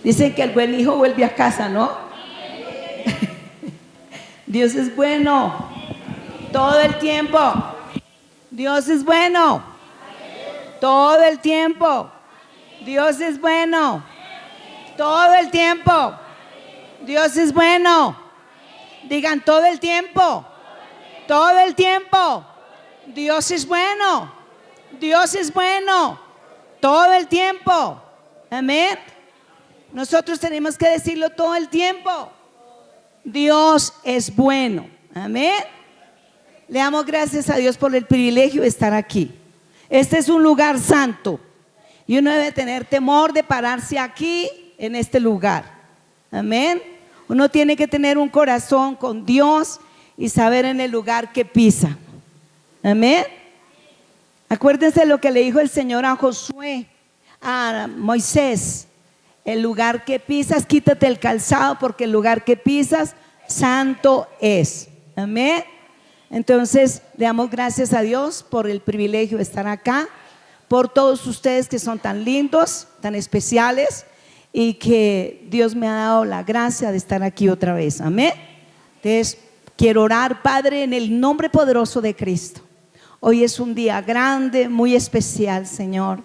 Dicen que el buen hijo vuelve a casa, ¿no? Dios es bueno todo el tiempo. Dios es bueno todo el tiempo. Dios es bueno todo el tiempo. Dios es bueno. Digan todo el tiempo. Todo el tiempo. Dios es bueno. Dios es bueno todo el tiempo. Amén. Nosotros tenemos que decirlo todo el tiempo. Dios es bueno. Amén. Le damos gracias a Dios por el privilegio de estar aquí. Este es un lugar santo y uno debe tener temor de pararse aquí en este lugar. Amén. Uno tiene que tener un corazón con Dios y saber en el lugar que pisa. Amén. Acuérdense lo que le dijo el Señor a Josué, a Moisés: el lugar que pisas, quítate el calzado, porque el lugar que pisas, santo es. Amén. Entonces, le damos gracias a Dios por el privilegio de estar acá, por todos ustedes que son tan lindos, tan especiales, y que Dios me ha dado la gracia de estar aquí otra vez. Amén. Entonces, quiero orar, Padre, en el nombre poderoso de Cristo. Hoy es un día grande, muy especial, Señor.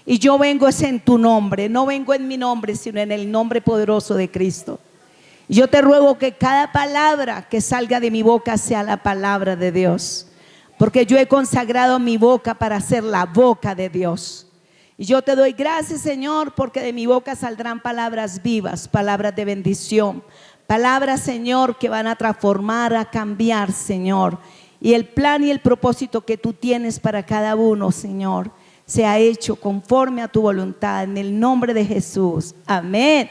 Y yo vengo es en tu nombre, no vengo en mi nombre, sino en el nombre poderoso de Cristo. Yo te ruego que cada palabra que salga de mi boca sea la palabra de Dios, porque yo he consagrado mi boca para ser la boca de Dios. Y yo te doy gracias, Señor, porque de mi boca saldrán palabras vivas, palabras de bendición, palabras, Señor, que van a transformar, a cambiar, Señor. Y el plan y el propósito que tú tienes para cada uno, Señor, sea hecho conforme a tu voluntad, en el nombre de Jesús. Amén.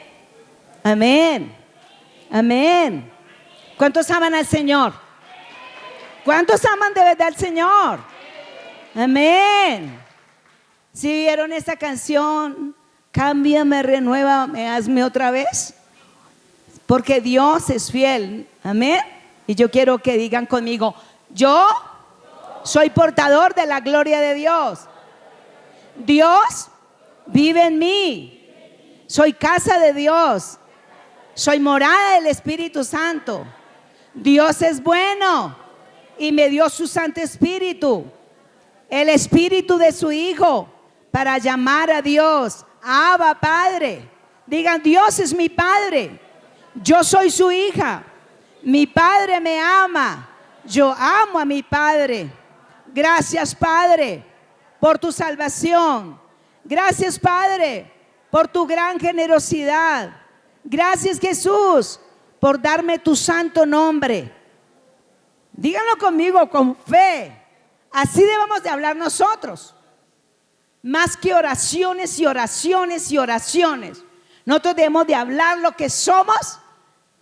Amén. Amén. ¿Cuántos aman al Señor? ¿Cuántos aman de verdad al Señor? Amén. Si vieron esta canción, cámbiame, renuévame, hazme otra vez, porque Dios es fiel. Amén. Y yo quiero que digan conmigo: yo soy portador de la gloria de Dios. Dios vive en mí. Soy casa de Dios. Soy morada del Espíritu Santo. Dios es bueno y me dio su Santo Espíritu, el Espíritu de su Hijo, para llamar a Dios Abba, Padre. Digan: Dios es mi Padre. Yo soy su hija. Mi Padre me ama. Yo amo a mi Padre. Gracias, Padre, por tu salvación. Gracias, Padre, por tu gran generosidad. Gracias, Jesús, por darme tu santo nombre. Díganlo conmigo con fe. Así debemos de hablar nosotros. Más que oraciones y oraciones y oraciones, nosotros debemos de hablar lo que somos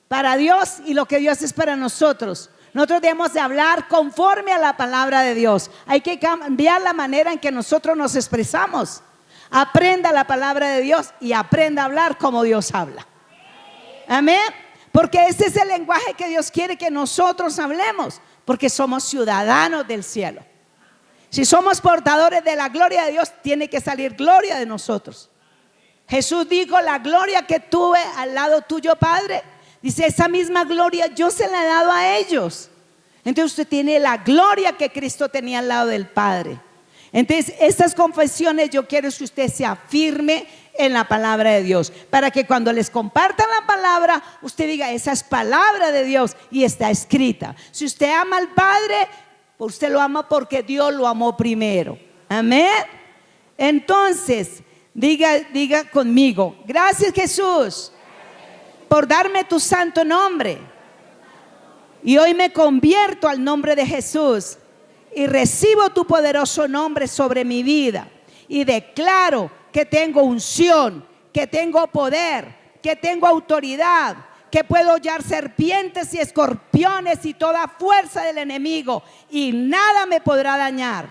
para Dios y lo que Dios es para nosotros. Nosotros debemos de hablar conforme a la palabra de Dios. Hay que cambiar la manera en que nosotros nos expresamos. Aprenda la palabra de Dios y aprenda a hablar como Dios habla. Amén. Porque ese es el lenguaje que Dios quiere que nosotros hablemos, porque somos ciudadanos del cielo. Si somos portadores de la gloria de Dios, tiene que salir gloria de nosotros. Jesús dijo: la gloria que tuve al lado tuyo, Padre, dice, esa misma gloria yo se la he dado a ellos. Entonces usted tiene la gloria que Cristo tenía al lado del Padre. Entonces estas confesiones yo quiero que usted se afirme en la palabra de Dios, para que cuando les compartan la palabra, usted diga: esa es palabra de Dios y está escrita. Si usted ama al Padre, usted lo ama porque Dios lo amó primero. Amén. Entonces diga conmigo: gracias, Jesús, por darme tu santo nombre. Y hoy me convierto al nombre de Jesús y recibo tu poderoso nombre sobre mi vida. Y declaro que tengo unción, que tengo poder, que tengo autoridad, que puedo hollar serpientes y escorpiones y toda fuerza del enemigo, y nada me podrá dañar.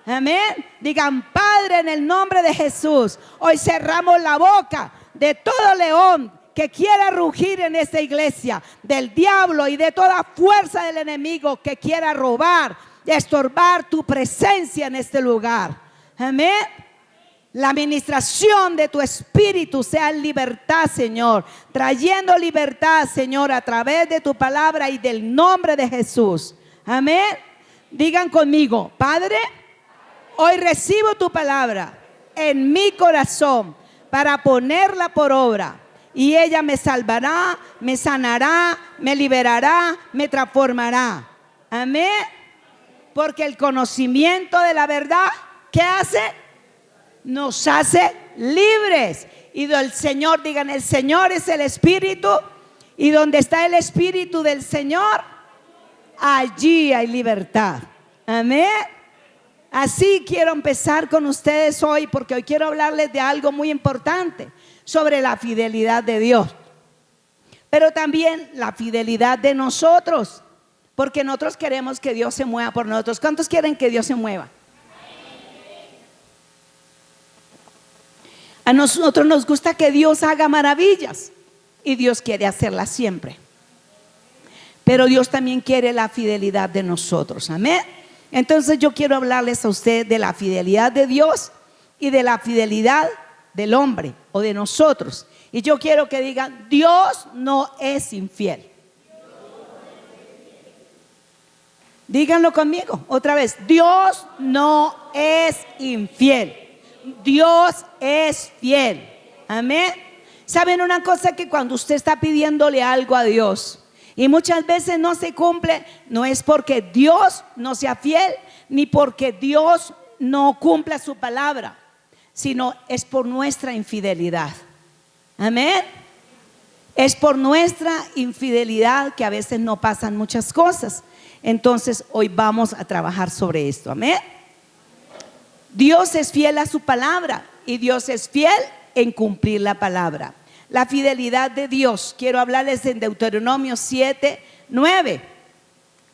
Amén. Digan: Padre, en el nombre de Jesús, hoy cerramos la boca de todo león que quiera rugir en esta iglesia, del diablo y de toda fuerza del enemigo que quiera robar, estorbar tu presencia en este lugar. Amén. La administración de tu espíritu sea en libertad, Señor, trayendo libertad, Señor, a través de tu palabra y del nombre de Jesús. Amén. Digan conmigo: Padre, hoy recibo tu palabra en mi corazón para ponerla por obra, y ella me salvará, me sanará, me liberará, me transformará. Amén. Porque el conocimiento de la verdad, ¿qué hace? Nos hace libres. Y del Señor, digan: el Señor es el Espíritu, y donde está el Espíritu del Señor, allí hay libertad. Amén. Así quiero empezar con ustedes hoy, porque hoy quiero hablarles de algo muy importante sobre la fidelidad de Dios, pero también la fidelidad de nosotros, porque nosotros queremos que Dios se mueva por nosotros. ¿Cuántos quieren que Dios se mueva? A nosotros nos gusta que Dios haga maravillas, y Dios quiere hacerlas siempre, pero Dios también quiere la fidelidad de nosotros. Amén. Entonces yo quiero hablarles a ustedes de la fidelidad de Dios y de la fidelidad del hombre o de nosotros. Y yo quiero que digan: Dios no es infiel. Díganlo conmigo otra vez: Dios no es infiel. Dios es fiel. Amén. ¿Saben una cosa? Que cuando usted está pidiéndole algo a Dios y muchas veces no se cumple, no es porque Dios no sea fiel, ni porque Dios no cumpla su palabra, sino es por nuestra infidelidad. Amén. Es por nuestra infidelidad que a veces no pasan muchas cosas. Entonces hoy vamos a trabajar sobre esto. Amén. Dios es fiel a su palabra, y Dios es fiel en cumplir la palabra. La fidelidad de Dios, quiero hablarles en Deuteronomio 7:9.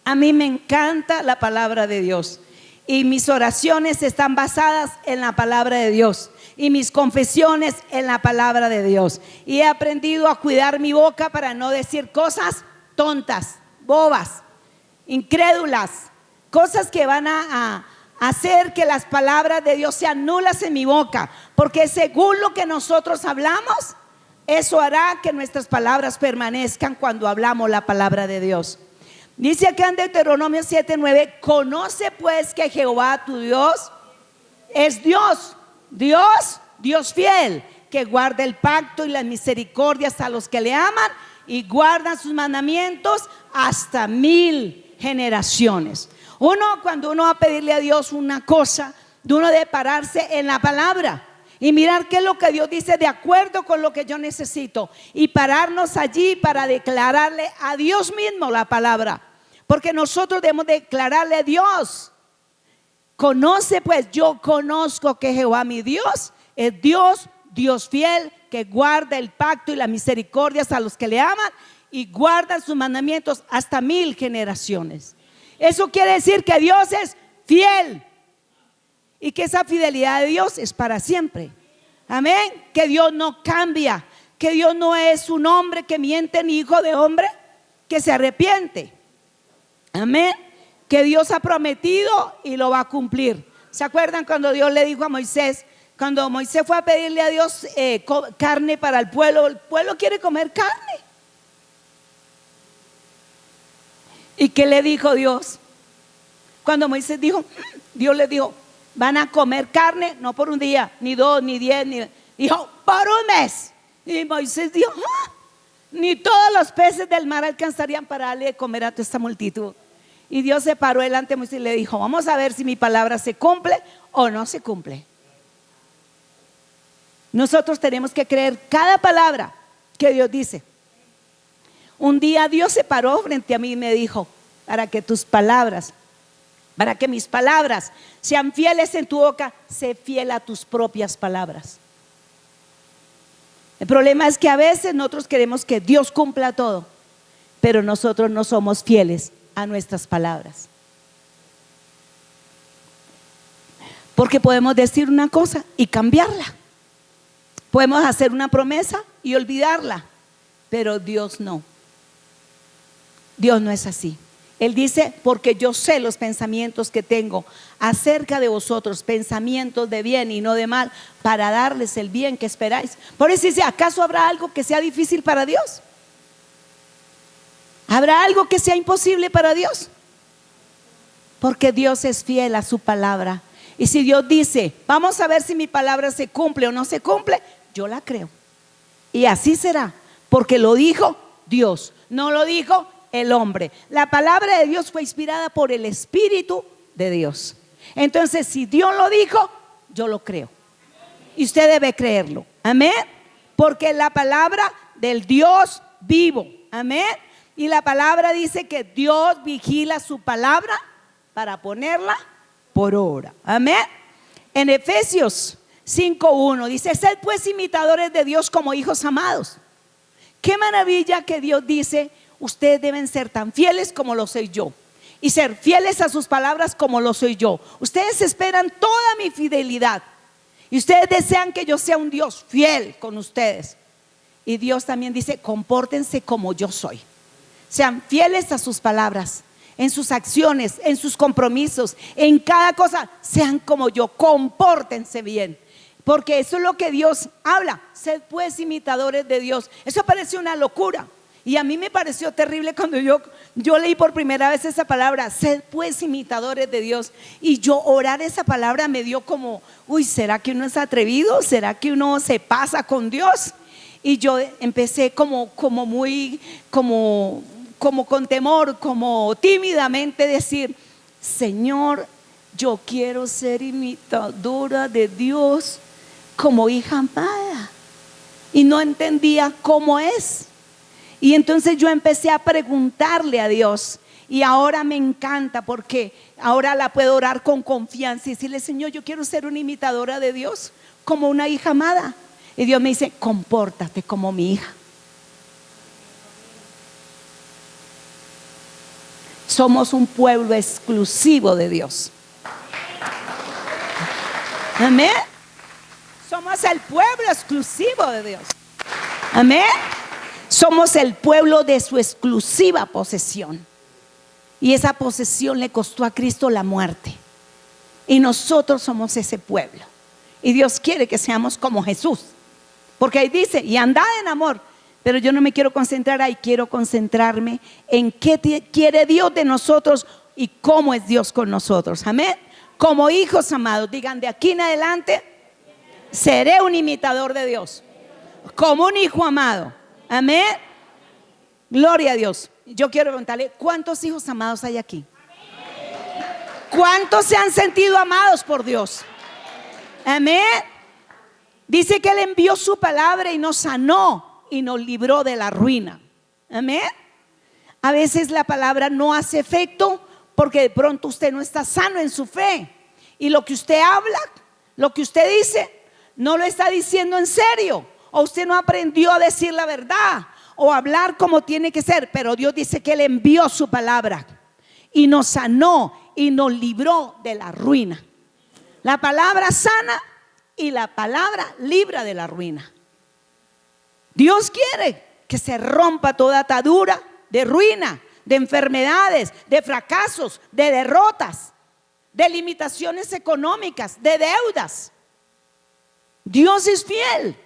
A mí me encanta la palabra de Dios, y mis oraciones están basadas en la palabra de Dios, y mis confesiones en la palabra de Dios. Y he aprendido a cuidar mi boca para no decir cosas tontas, bobas, incrédulas, cosas que van a hacer que las palabras de Dios sean nulas en mi boca, porque según lo que nosotros hablamos, eso hará que nuestras palabras permanezcan cuando hablamos la palabra de Dios. Dice acá en Deuteronomio 7:9: conoce pues que Jehová tu Dios es Dios, Dios fiel, que guarda el pacto y las misericordias a los que le aman y guardan sus mandamientos hasta 1000 generaciones. Cuando uno va a pedirle a Dios una cosa, uno debe pararse en la palabra y mirar qué es lo que Dios dice de acuerdo con lo que yo necesito, y pararnos allí para declararle a Dios mismo la palabra, porque nosotros debemos declararle a Dios: conoce pues, yo conozco que Jehová mi Dios es Dios, Dios fiel, que guarda el pacto y las misericordias a los que le aman y guardan sus mandamientos hasta 1000 generaciones. Eso quiere decir que Dios es fiel, y que esa fidelidad de Dios es para siempre. Amén. Que Dios no cambia, que Dios no es un hombre que miente, ni hijo de hombre que se arrepiente. Amén. Que Dios ha prometido y lo va a cumplir. ¿Se acuerdan cuando Dios le dijo a Moisés, cuando Moisés fue a pedirle a Dios carne para el pueblo quiere comer carne? ¿Y qué le dijo Dios? Cuando Moisés dijo, Dios le dijo: van a comer carne, no por un día, ni 2, ni 10, dijo: por un mes. Y Moisés dijo: ni todos los peces del mar alcanzarían para darle de comer a toda esta multitud. Y Dios se paró delante de Moisés y le dijo: vamos a ver si mi palabra se cumple o no se cumple. Nosotros tenemos que creer cada palabra que Dios dice. Un día Dios se paró frente a mí y me dijo: para que mis palabras sean fieles en tu boca, sé fiel a tus propias palabras. El problema es que a veces nosotros queremos que Dios cumpla todo, pero nosotros no somos fieles a nuestras palabras. Porque podemos decir una cosa y cambiarla, podemos hacer una promesa y olvidarla, pero Dios no. Dios no es así. Él dice, porque yo sé los pensamientos que tengo acerca de vosotros, pensamientos de bien y no de mal, para darles el bien que esperáis. Por eso dice, ¿acaso habrá algo que sea difícil para Dios? ¿Habrá algo que sea imposible para Dios? Porque Dios es fiel a su palabra. Y si Dios dice, vamos a ver si mi palabra se cumple o no se cumple, yo la creo. Y así será, porque lo dijo Dios, no lo dijo el hombre. La palabra de Dios fue inspirada por el Espíritu de Dios. Entonces, si Dios lo dijo, yo lo creo. Y usted debe creerlo. Amén. Porque la palabra del Dios vivo. Amén. Y la palabra dice que Dios vigila su palabra para ponerla por obra. Amén. En Efesios 5:1 dice, sed pues imitadores de Dios como hijos amados. Qué maravilla que Dios dice, ustedes deben ser tan fieles como lo soy yo, y ser fieles a sus palabras como lo soy yo. Ustedes esperan toda mi fidelidad y ustedes desean que yo sea un Dios fiel con ustedes. Y Dios también dice, compórtense como yo soy. Sean fieles a sus palabras, en sus acciones, en sus compromisos, en cada cosa. Sean como yo, compórtense bien, porque eso es lo que Dios habla. Sed pues imitadores de Dios. Eso parece una locura. Y a mí me pareció terrible cuando yo leí por primera vez esa palabra, sed pues imitadores de Dios. Y yo orar esa palabra me dio como, uy, ¿será que uno es atrevido? ¿Será que uno se pasa con Dios? Y yo empecé como con temor, como tímidamente decir, Señor, yo quiero ser imitadora de Dios como hija amada. Y no entendía cómo es. Y entonces yo empecé a preguntarle a Dios, y ahora me encanta porque ahora la puedo orar con confianza y decirle, Señor, yo quiero ser una imitadora de Dios como una hija amada. Y Dios me dice, compórtate como mi hija. Somos un pueblo exclusivo de Dios. Amén. Somos el pueblo exclusivo de Dios. Amén. Somos el pueblo de su exclusiva posesión. Y esa posesión le costó a Cristo la muerte. Y nosotros somos ese pueblo. Y Dios quiere que seamos como Jesús. Porque ahí dice, y andad en amor. Pero yo no me quiero concentrar ahí, quiero concentrarme en qué quiere Dios de nosotros y cómo es Dios con nosotros. Amén. Como hijos amados, digan, de aquí en adelante seré un imitador de Dios, como un hijo amado. Amén. Gloria a Dios. Yo quiero preguntarle, ¿cuántos hijos amados hay aquí? ¿Cuántos se han sentido amados por Dios? Amén. Dice que Él envió su palabra y nos sanó y nos libró de la ruina. Amén. A veces la palabra no hace efecto porque de pronto usted no está sano en su fe, y lo que usted habla, lo que usted dice, no lo está diciendo en serio, o usted no aprendió a decir la verdad o hablar como tiene que ser. Pero Dios dice que Él envió su palabra y nos sanó y nos libró de la ruina. La palabra sana y la palabra libra de la ruina. Dios quiere que se rompa toda atadura de ruina, de enfermedades, de fracasos, de derrotas, de limitaciones económicas, de deudas. Dios es fiel.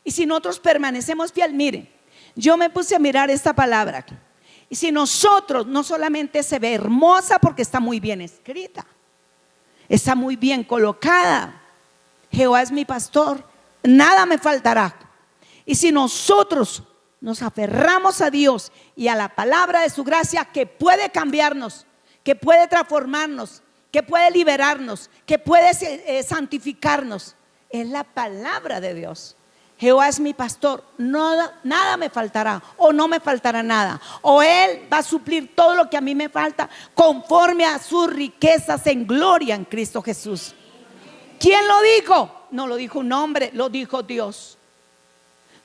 Y si nosotros permanecemos fiel, miren, yo me puse a mirar esta palabra. Y si nosotros, no solamente se ve hermosa porque está muy bien escrita, está muy bien colocada. Jehová es mi pastor, nada me faltará. Y si nosotros nos aferramos a Dios y a la palabra de su gracia, que puede cambiarnos, que puede transformarnos, que puede liberarnos, que puede santificarnos, es la palabra de Dios. Jehová es mi pastor, nada me faltará, o no me faltará nada, o Él va a suplir todo lo que a mí me falta conforme a sus riquezas en gloria en Cristo Jesús. ¿Quién lo dijo? No lo dijo un hombre, lo dijo Dios.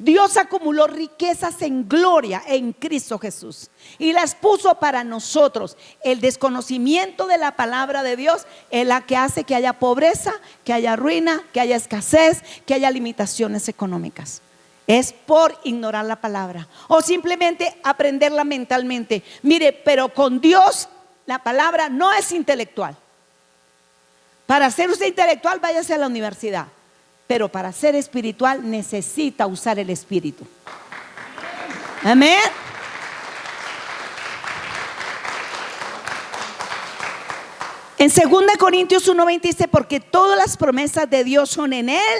Dios acumuló riquezas en gloria en Cristo Jesús y las puso para nosotros. El desconocimiento de la palabra de Dios es la que hace que haya pobreza, que haya ruina, que haya escasez, que haya limitaciones económicas. Es por ignorar la palabra o simplemente aprenderla mentalmente. Mire, pero con Dios la palabra no es intelectual. Para ser usted intelectual, váyase a la universidad. Pero para ser espiritual necesita usar el espíritu. Amén. En 2 Corintios 1:20 dice: porque todas las promesas de Dios son en Él.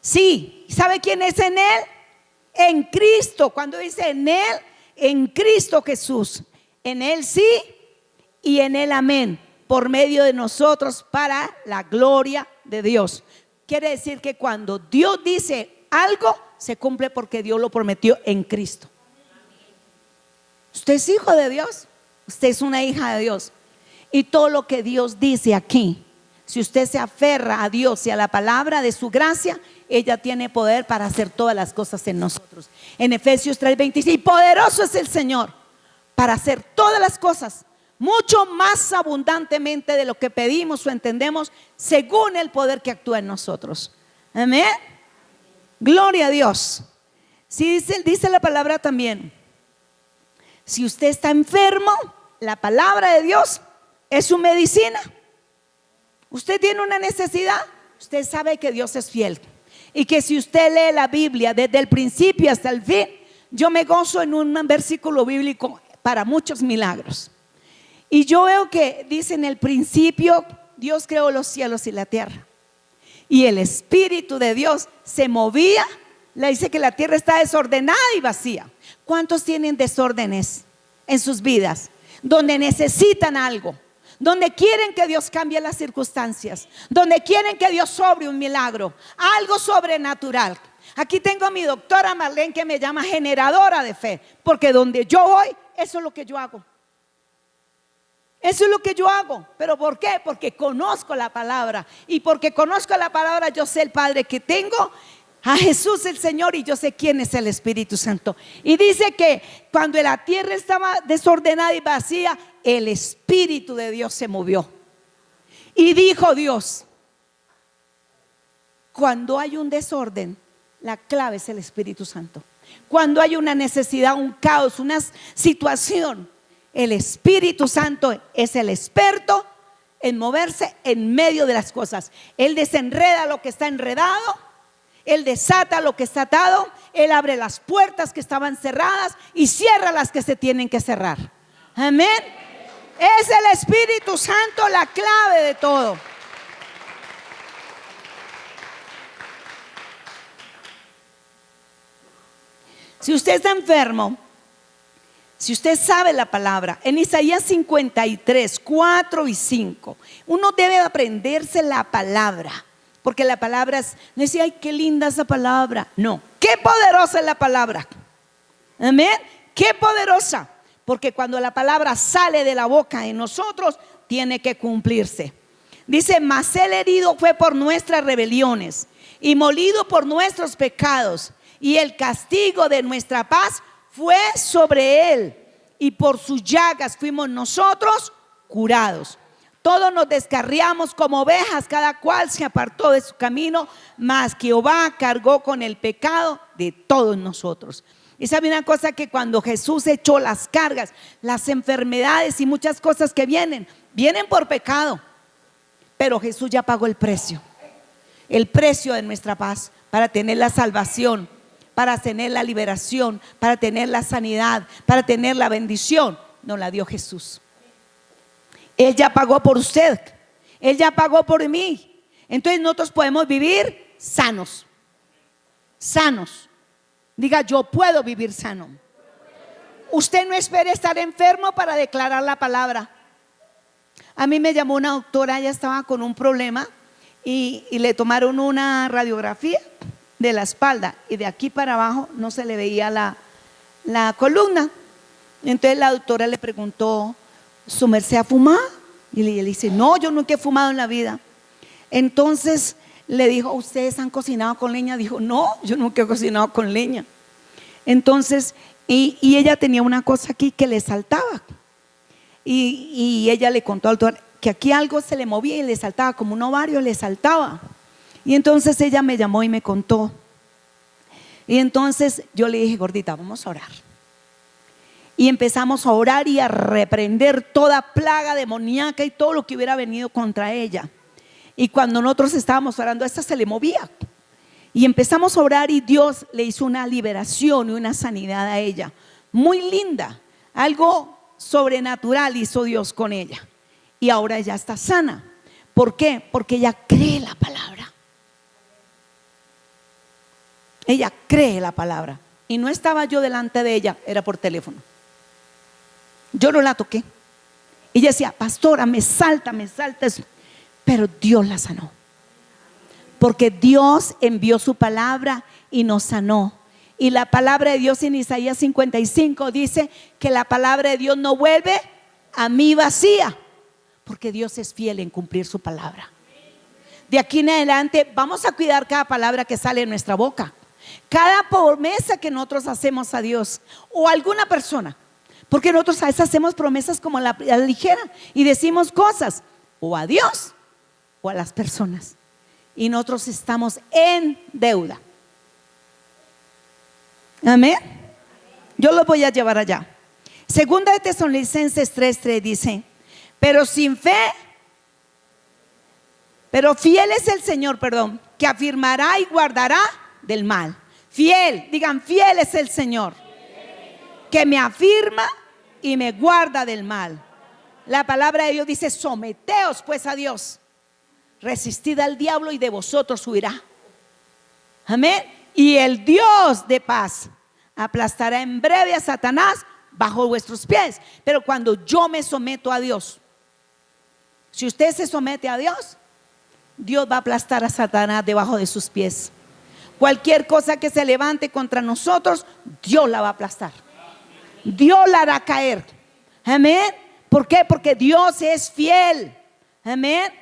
Sí, ¿sabe quién es en Él? En Cristo. Cuando dice en Él, en Cristo Jesús. En Él sí y en Él amén. Por medio de nosotros para la gloria de Dios. Quiere decir que cuando Dios dice algo, se cumple porque Dios lo prometió en Cristo. Usted es hijo de Dios. Usted es una hija de Dios. Y todo lo que Dios dice aquí, si usted se aferra a Dios y a la palabra de su gracia, ella tiene poder para hacer todas las cosas en nosotros. En Efesios 3:26, poderoso es el Señor para hacer todas las cosas, mucho más abundantemente de lo que pedimos o entendemos, según el poder que actúa en nosotros. Amén. Gloria a Dios. Sí, dice la palabra también, si usted está enfermo, la palabra de Dios es su medicina. Usted tiene una necesidad, usted sabe que Dios es fiel y que si usted lee la Biblia desde el principio hasta el fin, yo me gozo en un versículo bíblico para muchos milagros. Y yo veo que dice: en el principio Dios creó los cielos y la tierra, y el Espíritu de Dios se movía. Le dice que la tierra está desordenada y vacía. ¿Cuántos tienen desórdenes en sus vidas? Donde necesitan algo, donde quieren que Dios cambie las circunstancias, donde quieren que Dios sobre un milagro, algo sobrenatural. Aquí tengo a mi doctora Marlene, que me llama generadora de fe, porque donde yo voy, eso es lo que yo hago. Eso es lo que yo hago. ¿Pero por qué? Porque conozco la palabra. Y porque conozco la palabra, yo sé el Padre que tengo, a Jesús el Señor, y yo sé quién es el Espíritu Santo. Y dice que cuando la tierra estaba desordenada y vacía, el Espíritu de Dios se movió. Y dijo Dios: cuando hay un desorden, la clave es el Espíritu Santo. Cuando hay una necesidad, un caos, una situación, el Espíritu Santo es el experto en moverse en medio de las cosas. Él desenreda lo que está enredado, Él desata lo que está atado, Él abre las puertas que estaban cerradas y cierra las que se tienen que cerrar. Amén. Es el Espíritu Santo la clave de todo. Si usted está enfermo, si usted sabe la palabra, en Isaías 53, 4 y 5, uno debe aprenderse la palabra, porque la palabra es, no es, ay, qué linda esa palabra. No, qué poderosa es la palabra. Amén. Qué poderosa, porque cuando la palabra sale de la boca de nosotros, tiene que cumplirse. Dice: mas el herido fue por nuestras rebeliones y molido por nuestros pecados, y el castigo de nuestra paz fue sobre Él, y por sus llagas fuimos nosotros curados. Todos nos descarriamos como ovejas, cada cual se apartó de su camino, mas Jehová cargó con el pecado de todos nosotros. Y sabe una cosa, que cuando Jesús echó las cargas, las enfermedades y muchas cosas que vienen por pecado, pero Jesús ya pagó el precio de nuestra paz, para tener la salvación, para tener la liberación, para tener la sanidad, para tener la bendición. Nos la dio Jesús. Él ya pagó por usted, Él ya pagó por mí. Entonces nosotros podemos vivir sanos. Diga: yo puedo vivir sano. Usted no espere estar enfermo para declarar la palabra. A mí me llamó una doctora, ella estaba con un problema y le tomaron una radiografía de la espalda, y de aquí para abajo no se le veía la columna. Entonces la doctora le preguntó: ¿su merced ha fumado? Y él dice: no, yo nunca he fumado en la vida. Entonces le dijo: ¿ustedes han cocinado con leña? Dijo: no, yo nunca he cocinado con leña. Entonces, y ella tenía una cosa aquí que le saltaba, y ella le contó al doctor que aquí algo se le movía y le saltaba, como un ovario le saltaba. Y entonces ella me llamó y me contó. Y entonces yo le dije: gordita, vamos a orar. Y empezamos a orar y a reprender toda plaga demoníaca y todo lo que hubiera venido contra ella. Y cuando nosotros estábamos orando, esta se le movía. Y empezamos a orar y Dios le hizo una liberación y una sanidad a ella. Muy linda, algo sobrenatural hizo Dios con ella. Y ahora ella está sana. ¿Por qué? Porque ella cree la palabra. Ella cree la palabra. Y no estaba yo delante de ella, era por teléfono. Yo no la toqué. Ella decía: pastora, me salta eso. Pero Dios la sanó. Porque Dios envió su palabra y nos sanó. Y la palabra de Dios en Isaías 55 dice que la palabra de Dios no vuelve a mí vacía, porque Dios es fiel en cumplir su palabra. De aquí en adelante vamos a cuidar cada palabra que sale de nuestra boca, cada promesa que nosotros hacemos a Dios o a alguna persona, porque nosotros a veces hacemos promesas como a la ligera y decimos cosas o a Dios o a las personas, y nosotros estamos en deuda. Amén. Yo lo voy a llevar allá. Segunda de Tesalonicenses 3:3 dice: pero sin fe, pero fiel es el Señor, que afirmará y guardará del mal. Fiel, digan: fiel es el Señor, que me afirma y me guarda del mal. La palabra de Dios dice: someteos pues a Dios, resistid al diablo y de vosotros huirá. Amén. Y el Dios de paz aplastará en breve a Satanás bajo vuestros pies. Pero cuando yo me someto a Dios, si usted se somete a Dios, Dios va a aplastar a Satanás debajo de sus pies. Cualquier cosa que se levante contra nosotros, Dios la va a aplastar. Dios la hará caer. Amén. ¿Por qué? Porque Dios es fiel. Amén.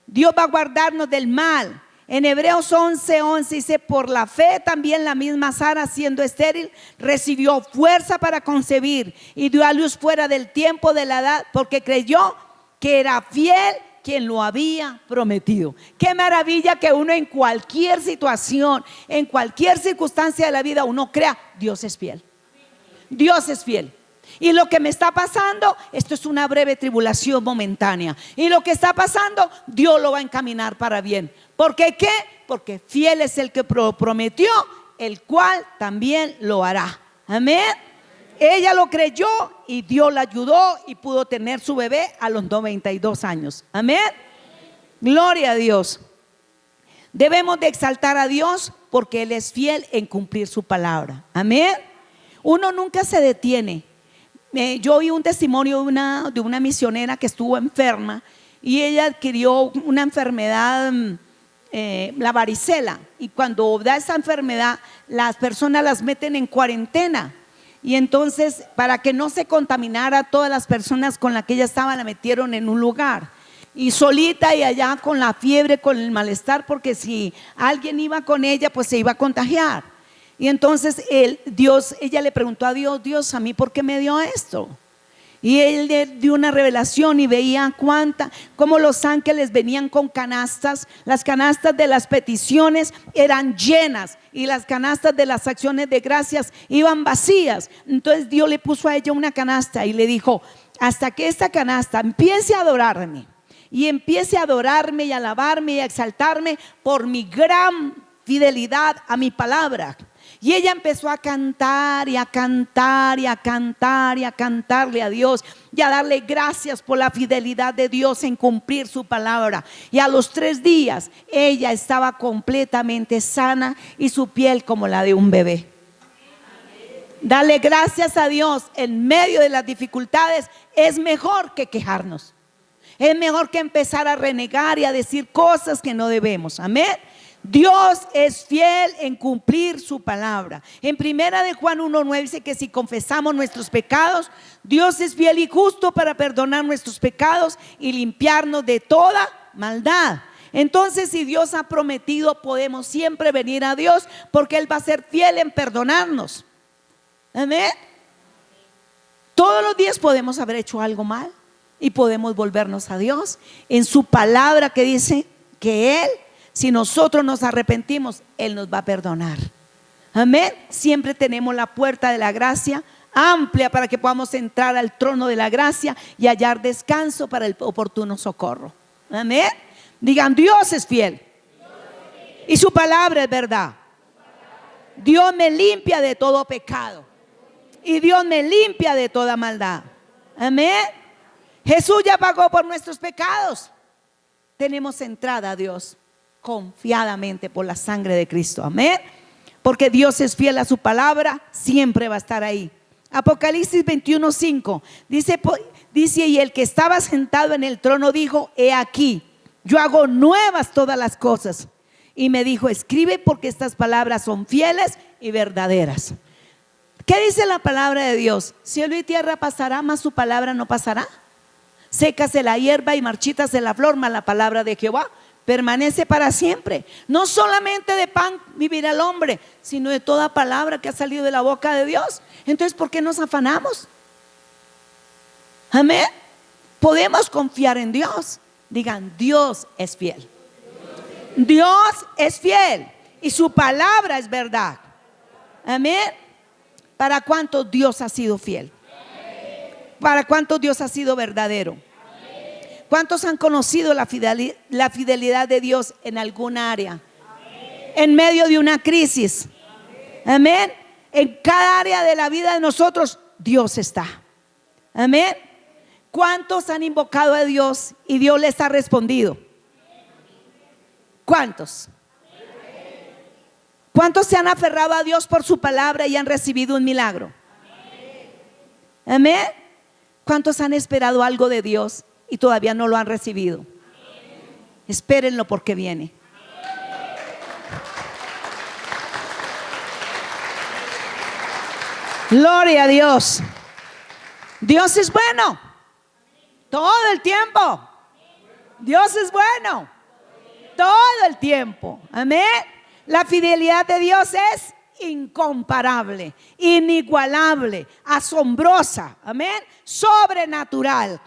Dios va a guardarnos del mal. En Hebreos 11:11 dice: por la fe también la misma Sara, siendo estéril, recibió fuerza para concebir y dio a luz fuera del tiempo de la edad, porque creyó que era fiel quien lo había prometido. Qué maravilla que uno en cualquier situación, en cualquier circunstancia de la vida, uno crea: Dios es fiel. Dios es fiel. Y lo que me está pasando, esto es una breve tribulación momentánea. Y lo que está pasando, Dios lo va a encaminar para bien. ¿Por qué qué? Porque fiel es el que prometió, el cual también lo hará. Amén. Ella lo creyó y Dios la ayudó y pudo tener su bebé a los 92 años. Amén. Gloria a Dios. Debemos de exaltar a Dios porque Él es fiel en cumplir su palabra. Amén. Uno nunca se detiene. Yo oí un testimonio de una misionera que estuvo enferma y ella adquirió una enfermedad, la varicela, y cuando da esa enfermedad las personas las meten en cuarentena, y entonces para que no se contaminara, todas las personas con las que ella estaba la metieron en un lugar y solita, y allá con la fiebre, con el malestar, porque si alguien iba con ella pues se iba a contagiar. Y entonces ella le preguntó a Dios: Dios, ¿a mí por qué me dio esto? Y Él le dio una revelación y veía cómo los ángeles venían con canastas. Las canastas de las peticiones eran llenas y las canastas de las acciones de gracias iban vacías. Entonces Dios le puso a ella una canasta y le dijo: hasta que esta canasta empiece a adorarme y empiece a adorarme y a alabarme y a exaltarme por mi gran fidelidad a mi palabra. Y ella empezó a cantar y a cantar y a cantar y a cantarle a Dios y a darle gracias por la fidelidad de Dios en cumplir su palabra. Y a los 3 días ella estaba completamente sana y su piel como la de un bebé. Darle gracias a Dios en medio de las dificultades es mejor que quejarnos. Es mejor que empezar a renegar y a decir cosas que no debemos. Amén. Dios es fiel en cumplir su palabra. En primera de Juan 1:9 dice que si confesamos nuestros pecados, Dios es fiel y justo para perdonar nuestros pecados y limpiarnos de toda maldad. Entonces, si Dios ha prometido, podemos siempre venir a Dios, porque Él va a ser fiel en perdonarnos. Amén. Todos los días podemos haber hecho algo mal y podemos volvernos a Dios en su palabra, que dice que Él, si nosotros nos arrepentimos, Él nos va a perdonar. Amén. Siempre tenemos la puerta de la gracia amplia para que podamos entrar al trono de la gracia y hallar descanso para el oportuno socorro. Amén. Digan: Dios es fiel y su palabra es verdad. Dios me limpia de todo pecado y Dios me limpia de toda maldad. Amén. Jesús ya pagó por nuestros pecados. Tenemos entrada a Dios confiadamente por la sangre de Cristo. Amén. Porque Dios es fiel a su palabra, siempre va a estar ahí. Apocalipsis 21:5 dice: y el que estaba sentado en el trono dijo: he aquí, yo hago nuevas todas las cosas. Y me dijo: escribe, porque estas palabras son fieles y verdaderas. ¿Qué dice la palabra de Dios? Cielo y tierra pasará, mas su palabra no pasará. Sécase la hierba y marchítase la flor, mas la palabra de Jehová permanece para siempre. No solamente de pan vivirá el hombre, sino de toda palabra que ha salido de la boca de Dios. Entonces, ¿por qué nos afanamos? Amén. Podemos confiar en Dios. Digan: Dios es fiel. Dios es fiel y su palabra es verdad. Amén. ¿Para cuántos Dios ha sido fiel? ¿Para cuántos Dios ha sido verdadero? ¿Cuántos han conocido la fidelidad de Dios en alguna área? En medio de una crisis. Amén. En cada área de la vida de nosotros, Dios está. Amén. ¿Cuántos han invocado a Dios y Dios les ha respondido? ¿Cuántos? ¿Cuántos se han aferrado a Dios por su palabra y han recibido un milagro? Amén. ¿Cuántos han esperado algo de Dios y todavía no lo han recibido? Espérenlo, porque viene. Gloria a Dios. Dios es bueno todo el tiempo. Dios es bueno todo el tiempo. Amén. La fidelidad de Dios es incomparable, inigualable, asombrosa. Amén. Sobrenatural.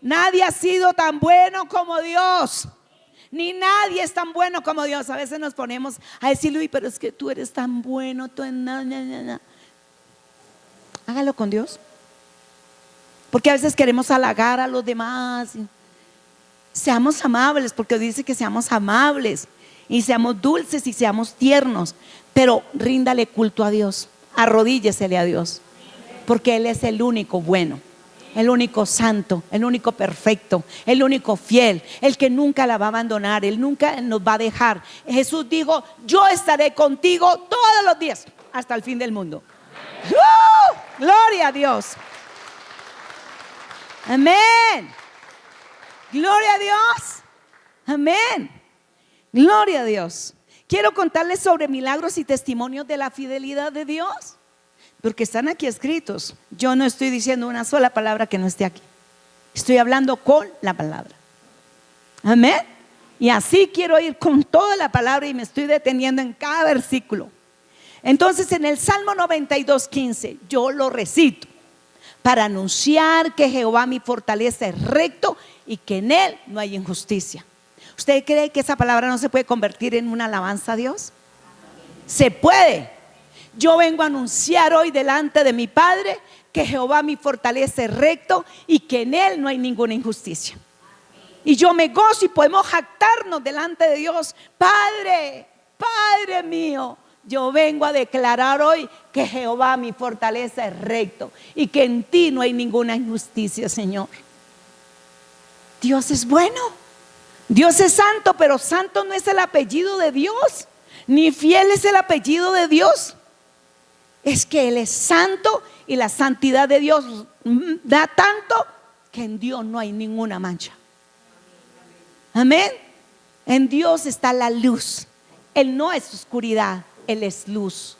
Nadie ha sido tan bueno como Dios, ni nadie es tan bueno como Dios. A veces nos ponemos a decir: uy, pero es que tú eres tan bueno, Hágalo con Dios. Porque a veces queremos halagar a los demás. Seamos amables, porque dice que seamos amables y seamos dulces y seamos tiernos, pero ríndale culto a Dios, arrodíllesele a Dios, porque Él es el único bueno, el único santo, el único perfecto, el único fiel, el que nunca la va a abandonar, Él nunca nos va a dejar. Jesús dijo: yo estaré contigo todos los días hasta el fin del mundo. Gloria a Dios. Amén. Gloria a Dios. Amén. Gloria a Dios. Quiero contarles sobre milagros y testimonios de la fidelidad de Dios, porque están aquí escritos. Yo no estoy diciendo una sola palabra que no esté aquí. Estoy hablando con la palabra. Amén. Y así quiero ir con toda la palabra y me estoy deteniendo en cada versículo. Entonces, en el Salmo 92:15 yo lo recito para anunciar que Jehová mi fortaleza es recto y que en Él no hay injusticia. ¿Usted cree que esa palabra no se puede convertir en una alabanza a Dios? Se puede. Yo vengo a anunciar hoy delante de mi Padre que Jehová mi fortaleza es recto y que en Él no hay ninguna injusticia. Y yo me gozo y podemos jactarnos delante de Dios: Padre, Padre mío, yo vengo a declarar hoy que Jehová mi fortaleza es recto y que en ti no hay ninguna injusticia, Señor. Dios es bueno. Dios es santo, pero santo no es el apellido de Dios, ni fiel es el apellido de Dios. Es que Él es santo y la santidad de Dios da tanto que en Dios no hay ninguna mancha. Amén. En Dios está la luz. Él no es oscuridad, Él es luz.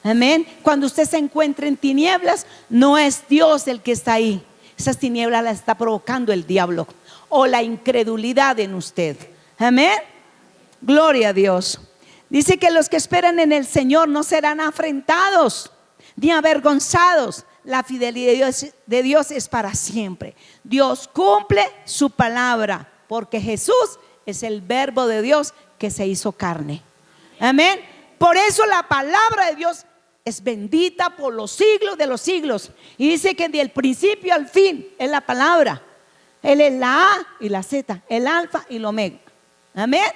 Amén. Cuando usted se encuentra en tinieblas, no es Dios el que está ahí. Esas tinieblas las está provocando el diablo o la incredulidad en usted. Amén. Gloria a Dios. Dice que los que esperan en el Señor no serán afrentados ni avergonzados. La fidelidad de Dios es para siempre. Dios cumple su palabra, porque Jesús es el verbo de Dios que se hizo carne. Amén. Por eso la palabra de Dios es bendita por los siglos de los siglos. Y dice que del principio al fin es la palabra. Él es la A y la Z, el alfa y el omega. Amén.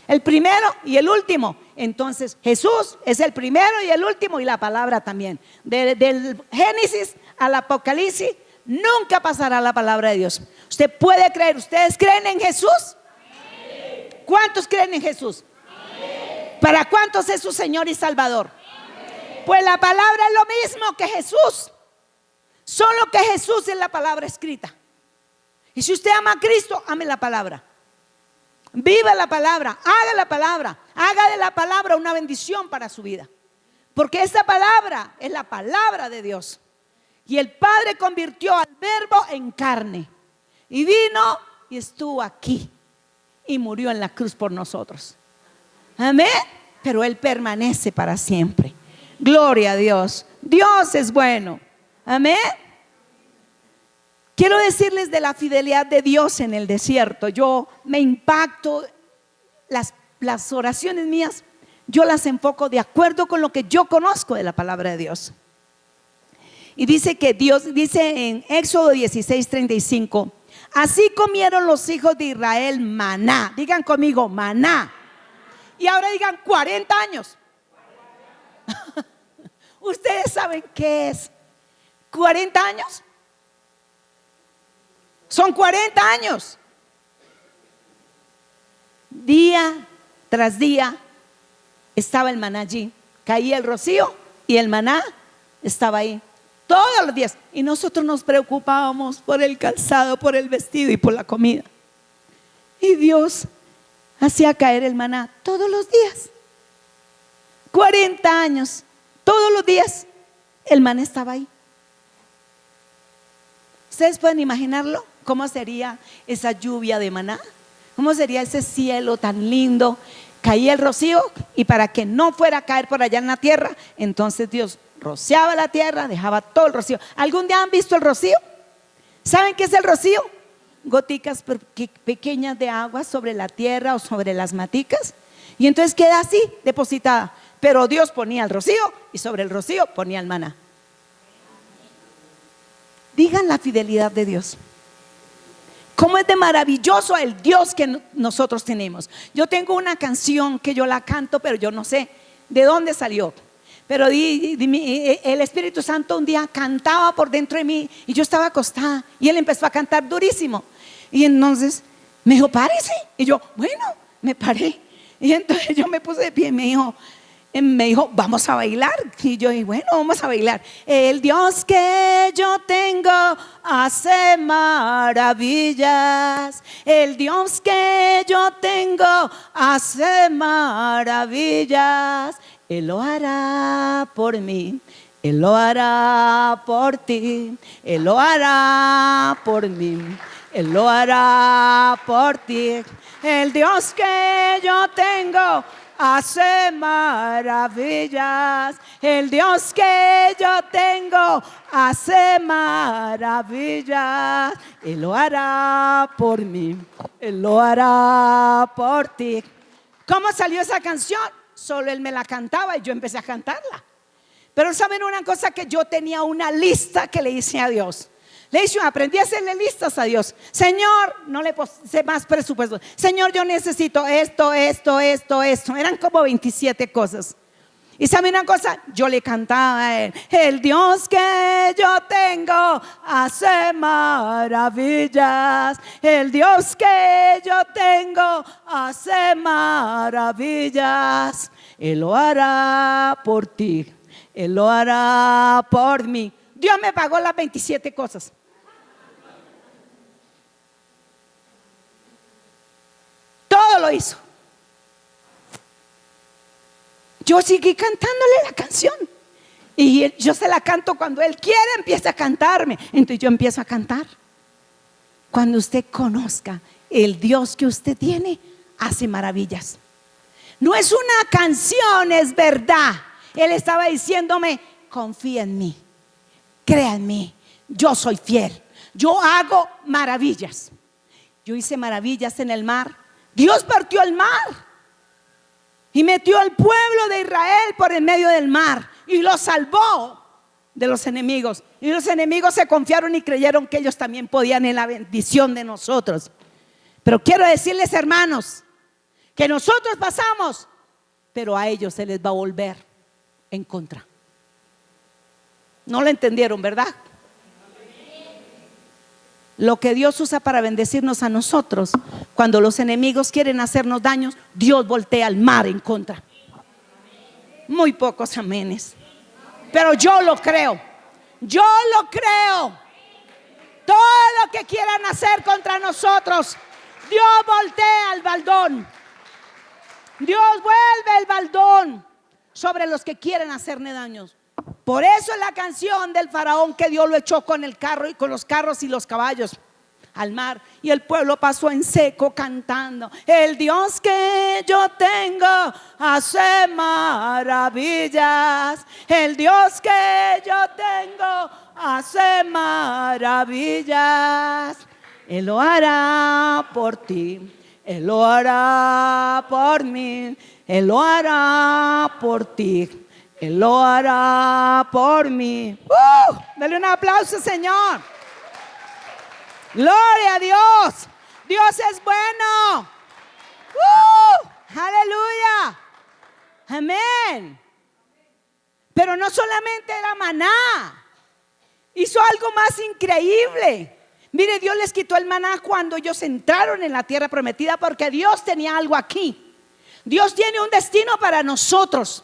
El primero y el último. Entonces Jesús es el primero y el último, y la palabra también. Del Génesis al Apocalipsis nunca pasará la palabra de Dios. Usted puede creer. ¿Ustedes creen en Jesús? Amén. ¿Cuántos creen en Jesús? Amén. ¿Para cuántos es su Señor y Salvador? Amén. Pues la palabra es lo mismo que Jesús, solo que Jesús es la palabra escrita. Y si usted ama a Cristo, ame la palabra. Viva la palabra, haga la palabra, haga de la palabra una bendición para su vida. Porque esa palabra es la palabra de Dios. Y el Padre convirtió al Verbo en carne. Y vino y estuvo aquí. Y murió en la cruz por nosotros. Amén. Pero Él permanece para siempre. Gloria a Dios. Dios es bueno. Amén. Quiero decirles de la fidelidad de Dios en el desierto. Yo me impacto, las oraciones mías, yo las enfoco de acuerdo con lo que yo conozco de la palabra de Dios. Y dice que Dios, dice en Éxodo 16:35, así comieron los hijos de Israel maná. Digan conmigo, maná. Y ahora digan 40 años. ¿Ustedes saben qué es 40 años? Son 40 años. Día tras día estaba el maná allí. Caía el rocío y el maná estaba ahí todos los días. Y nosotros nos preocupábamos por el calzado, por el vestido y por la comida. Y Dios hacía caer el maná todos los días. 40 años, todos los días el maná estaba ahí. ¿Ustedes pueden imaginarlo? ¿Cómo sería esa lluvia de maná? ¿Cómo sería ese cielo tan lindo? Caía el rocío y para que no fuera a caer por allá en la tierra, entonces Dios rociaba la tierra, dejaba todo el rocío. ¿Algún día han visto el rocío? ¿Saben qué es el rocío? Goticas pequeñas de agua sobre la tierra o sobre las maticas. Y entonces queda así, depositada. Pero Dios ponía el rocío y sobre el rocío ponía el maná. Digan la fidelidad de Dios. Cómo es de maravilloso el Dios que nosotros tenemos. Yo tengo una canción que yo la canto, pero yo no sé de dónde salió. Pero el Espíritu Santo un día cantaba por dentro de mí y yo estaba acostada y Él empezó a cantar durísimo. Y entonces me dijo, párese. Y yo, bueno, me paré. Y entonces yo me puse de pie y me dijo, vamos a bailar. Y yo dije, bueno, vamos a bailar. El Dios que yo tengo hace maravillas. El Dios que yo tengo hace maravillas. Él lo hará por mí. Él lo hará por ti. Él lo hará por mí. Él lo hará por ti. El Dios que yo tengo hace maravillas. El Dios que yo tengo hace maravillas. Él lo hará por mí. Él lo hará por ti. ¿Cómo salió esa canción? Solo Él me la cantaba y yo empecé a cantarla. Pero saben una cosa, que yo tenía una lista que le hice a Dios. Le hice, aprendí a hacerle listas a Dios. Señor, no le puse más presupuesto. Señor, yo necesito esto. Eran como 27 cosas. Y saben una cosa, yo le cantaba a Él. El Dios que yo tengo hace maravillas. El Dios que yo tengo hace maravillas. Él lo hará por ti. Él lo hará por mí. Dios me pagó las 27 cosas. Todo lo hizo. Yo seguí cantándole la canción. Y yo se la canto cuando Él quiere, empieza a cantarme. Entonces yo empiezo a cantar. Cuando usted conozca el Dios que usted tiene, hace maravillas. No es una canción, es verdad. Él estaba diciéndome, confía en mí, crea en mí, yo soy fiel, yo hago maravillas. Yo hice maravillas en el mar. Dios partió el mar y metió al pueblo de Israel por en medio del mar y los salvó de los enemigos. Y los enemigos se confiaron y creyeron que ellos también podían en la bendición de nosotros. Pero quiero decirles, hermanos, que nosotros pasamos, pero a ellos se les va a volver en contra. No lo entendieron, ¿verdad? Lo que Dios usa para bendecirnos a nosotros, cuando los enemigos quieren hacernos daños, Dios voltea el mar en contra. Muy pocos amenes, pero yo lo creo. Yo lo creo. Todo lo que quieran hacer contra nosotros, Dios voltea el baldón. Dios vuelve el baldón sobre los que quieren hacerme daños. Por eso es la canción del faraón, que Dios lo echó con el carro y con los carros y los caballos al mar, y el pueblo pasó en seco cantando: el Dios que yo tengo hace maravillas. El Dios que yo tengo hace maravillas. Él lo hará por ti, Él lo hará por mí, Él lo hará por ti, Él lo hará por mí. Dale un aplauso, Señor. Gloria a Dios. Dios es bueno. Aleluya. Amén. Pero no solamente era maná, hizo algo más increíble. Mire, Dios les quitó el maná cuando ellos entraron en la tierra prometida, porque Dios tenía algo aquí. Dios tiene un destino para nosotros.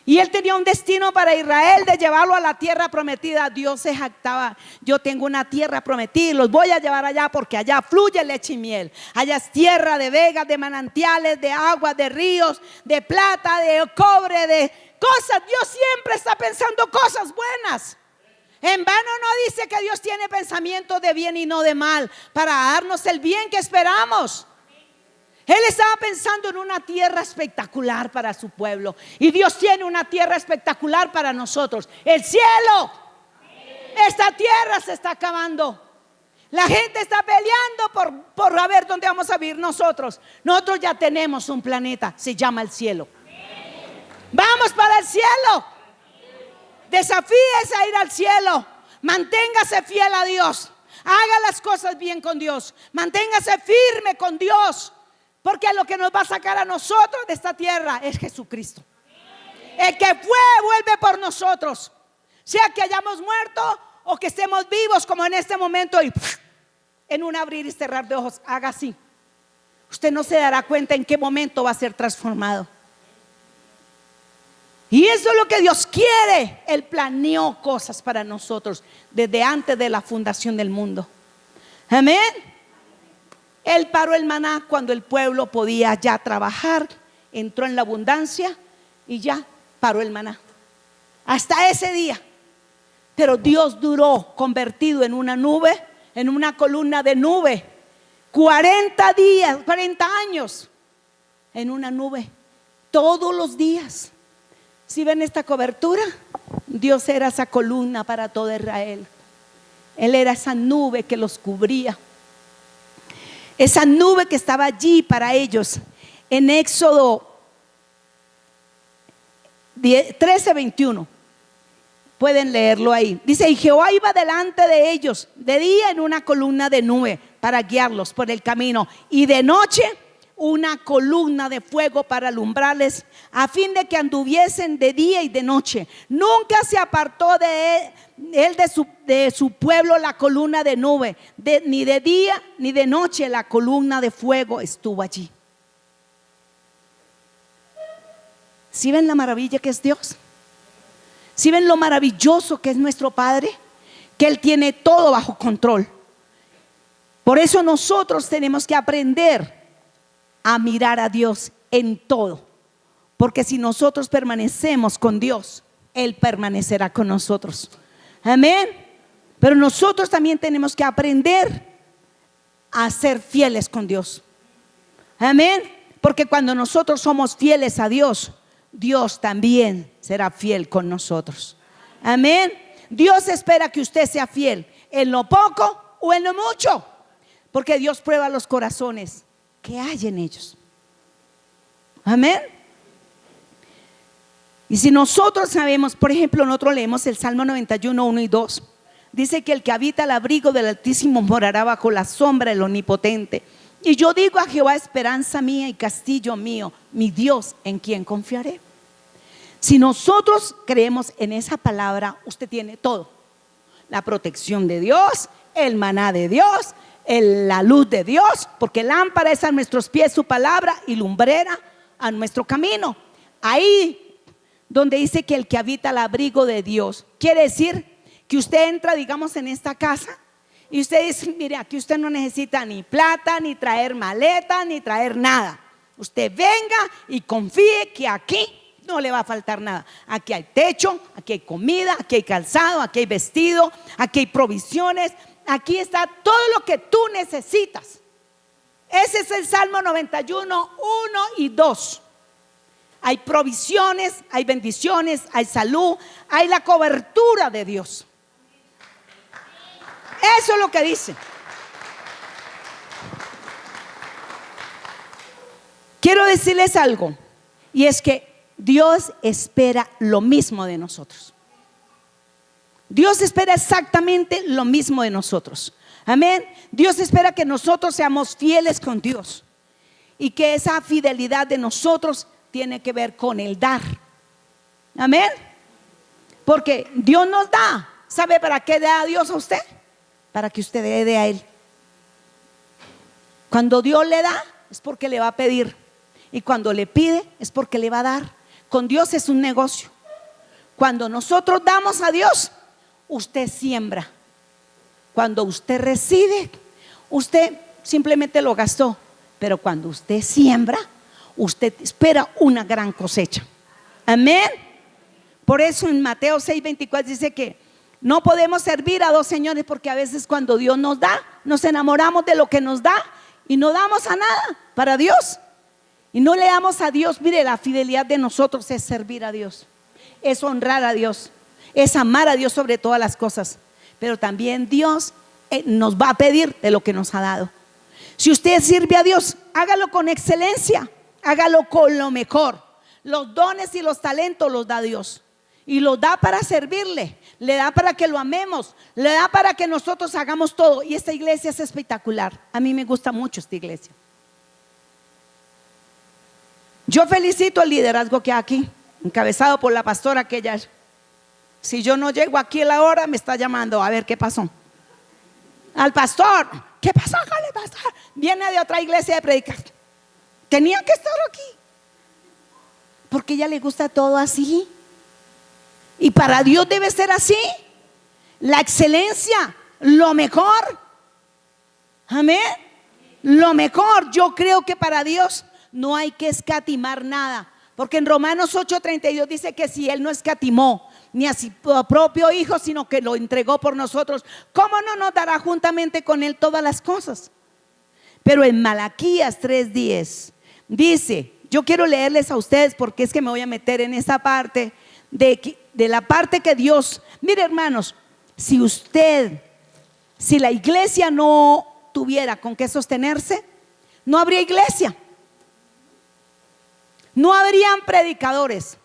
Y Él tenía un destino para Israel, de llevarlo a la tierra prometida. Dios se jactaba: yo tengo una tierra prometida y los voy a llevar allá, porque allá fluye leche y miel. Allá es tierra de vegas, de manantiales, de agua, de ríos, de plata, de cobre, de cosas. Dios siempre está pensando cosas buenas. En vano no dice que Dios tiene pensamientos de bien y no de mal, para darnos el bien que esperamos. Él estaba pensando en una tierra espectacular para su pueblo, y Dios tiene una tierra espectacular para nosotros: el cielo. Esta tierra se está acabando. La gente está peleando por a ver dónde vamos a vivir nosotros. Nosotros ya tenemos un planeta, se llama el cielo. Vamos para el cielo. Desafíese a ir al cielo. Manténgase fiel a Dios. Haga las cosas bien con Dios. Manténgase firme con Dios, porque lo que nos va a sacar a nosotros de esta tierra es Jesucristo. El que fue vuelve por nosotros, sea que hayamos muerto o que estemos vivos como en este momento, y en un abrir y cerrar de ojos haga así. Usted no se dará cuenta en qué momento va a ser transformado. Y eso es lo que Dios quiere. Él planeó cosas para nosotros desde antes de la fundación del mundo. Amén. Él paró el maná cuando el pueblo podía ya trabajar, entró en la abundancia y ya paró el maná. Hasta ese día. Pero Dios duró convertido en una nube, en una columna de nube, 40 días, 40 años en una nube, todos los días. Si ven esta cobertura, Dios era esa columna para todo Israel. Él era esa nube que los cubría, esa nube que estaba allí para ellos. En Éxodo 13:21 pueden leerlo ahí. Dice: y Jehová iba delante de ellos de día en una columna de nube para guiarlos por el camino, y de noche una columna de fuego para alumbrarles, a fin de que anduviesen de día y de noche. Nunca se apartó de él de su pueblo la columna de nube, ni de día ni de noche la columna de fuego estuvo allí. ¿Sí ven la maravilla que es Dios? ¿Sí ven lo maravilloso que es nuestro Padre? Que Él tiene todo bajo control. Por eso nosotros tenemos que aprender a mirar a Dios en todo, porque si nosotros permanecemos con Dios, Él permanecerá con nosotros. Amén. Pero nosotros también tenemos que aprender a ser fieles con Dios. Amén. Porque cuando nosotros somos fieles a Dios, Dios también será fiel con nosotros. Amén. Dios espera que usted sea fiel en lo poco o en lo mucho, porque Dios prueba los corazones que hay en ellos. Amén. Y si nosotros sabemos, por ejemplo, nosotros leemos el Salmo 91, 1 y 2. Dice que el que habita al abrigo del Altísimo morará bajo la sombra del Omnipotente. Y yo digo a Jehová, esperanza mía y castillo mío, mi Dios, en quien confiaré. Si nosotros creemos en esa palabra, usted tiene todo. La protección de Dios, el maná de Dios, la luz de Dios, porque lámpara es a nuestros pies su palabra y lumbrera a nuestro camino. Ahí donde dice que el que habita al abrigo de Dios, quiere decir que usted entra, digamos, en esta casa y usted dice, mire, aquí usted no necesita ni plata, ni traer maleta, ni traer nada. Usted venga y confíe que aquí no le va a faltar nada. Aquí hay techo, aquí hay comida, aquí hay calzado, aquí hay vestido, aquí hay provisiones, aquí está todo lo que tú necesitas. Ese es el Salmo 91, 1 y 2. Hay provisiones, hay bendiciones, hay salud, hay la cobertura de Dios. Eso es lo que dice. Quiero decirles algo, y es que Dios espera lo mismo de nosotros. Dios espera exactamente lo mismo de nosotros. Amén. Dios espera que nosotros seamos fieles con Dios y que esa fidelidad de nosotros tiene que ver con el dar. Amén. Porque Dios nos da. ¿Sabe para qué da Dios a usted? Para que usted dé a Él. Cuando Dios le da es porque le va a pedir, y cuando le pide es porque le va a dar. Con Dios es un negocio. Cuando nosotros damos a Dios, usted siembra. Cuando usted recibe, usted simplemente lo gastó. Pero cuando usted siembra, usted espera una gran cosecha. Amén. Por eso en Mateo 6:24 dice que no podemos servir a dos señores, porque a veces cuando Dios nos da, nos enamoramos de lo que nos da y no damos a nada para Dios. Y no le damos a Dios. Mire, la fidelidad de nosotros es servir a Dios, es honrar a Dios, es amar a Dios sobre todas las cosas. Pero también Dios nos va a pedir de lo que nos ha dado. Si usted sirve a Dios, hágalo con excelencia, hágalo con lo mejor. Los dones y los talentos los da Dios, y los da para servirle, le da para que lo amemos, le da para que nosotros hagamos todo. Y esta iglesia es espectacular. A mí me gusta mucho esta iglesia. Yo felicito el liderazgo que hay aquí, encabezado por la pastora, que ella, si yo no llego aquí a la hora, me está llamando a ver qué pasó. Al pastor, ¿qué pasó con el pastor? Viene de otra iglesia de predicar. Tenía que estar aquí, porque a ella le gusta todo así. Y para Dios debe ser así. La excelencia, lo mejor. Amén. Lo mejor. Yo creo que para Dios no hay que escatimar nada, porque en Romanos 8:32 dice que si Él no escatimó ni a su propio Hijo, sino que lo entregó por nosotros, ¿cómo no nos dará juntamente con Él todas las cosas? Pero en Malaquías 3:10 dice, yo quiero leerles a ustedes porque es que me voy a meter en esa parte de la parte que Dios, mire hermanos, si la iglesia no tuviera con qué sostenerse, no habría iglesia. No habrían predicadores,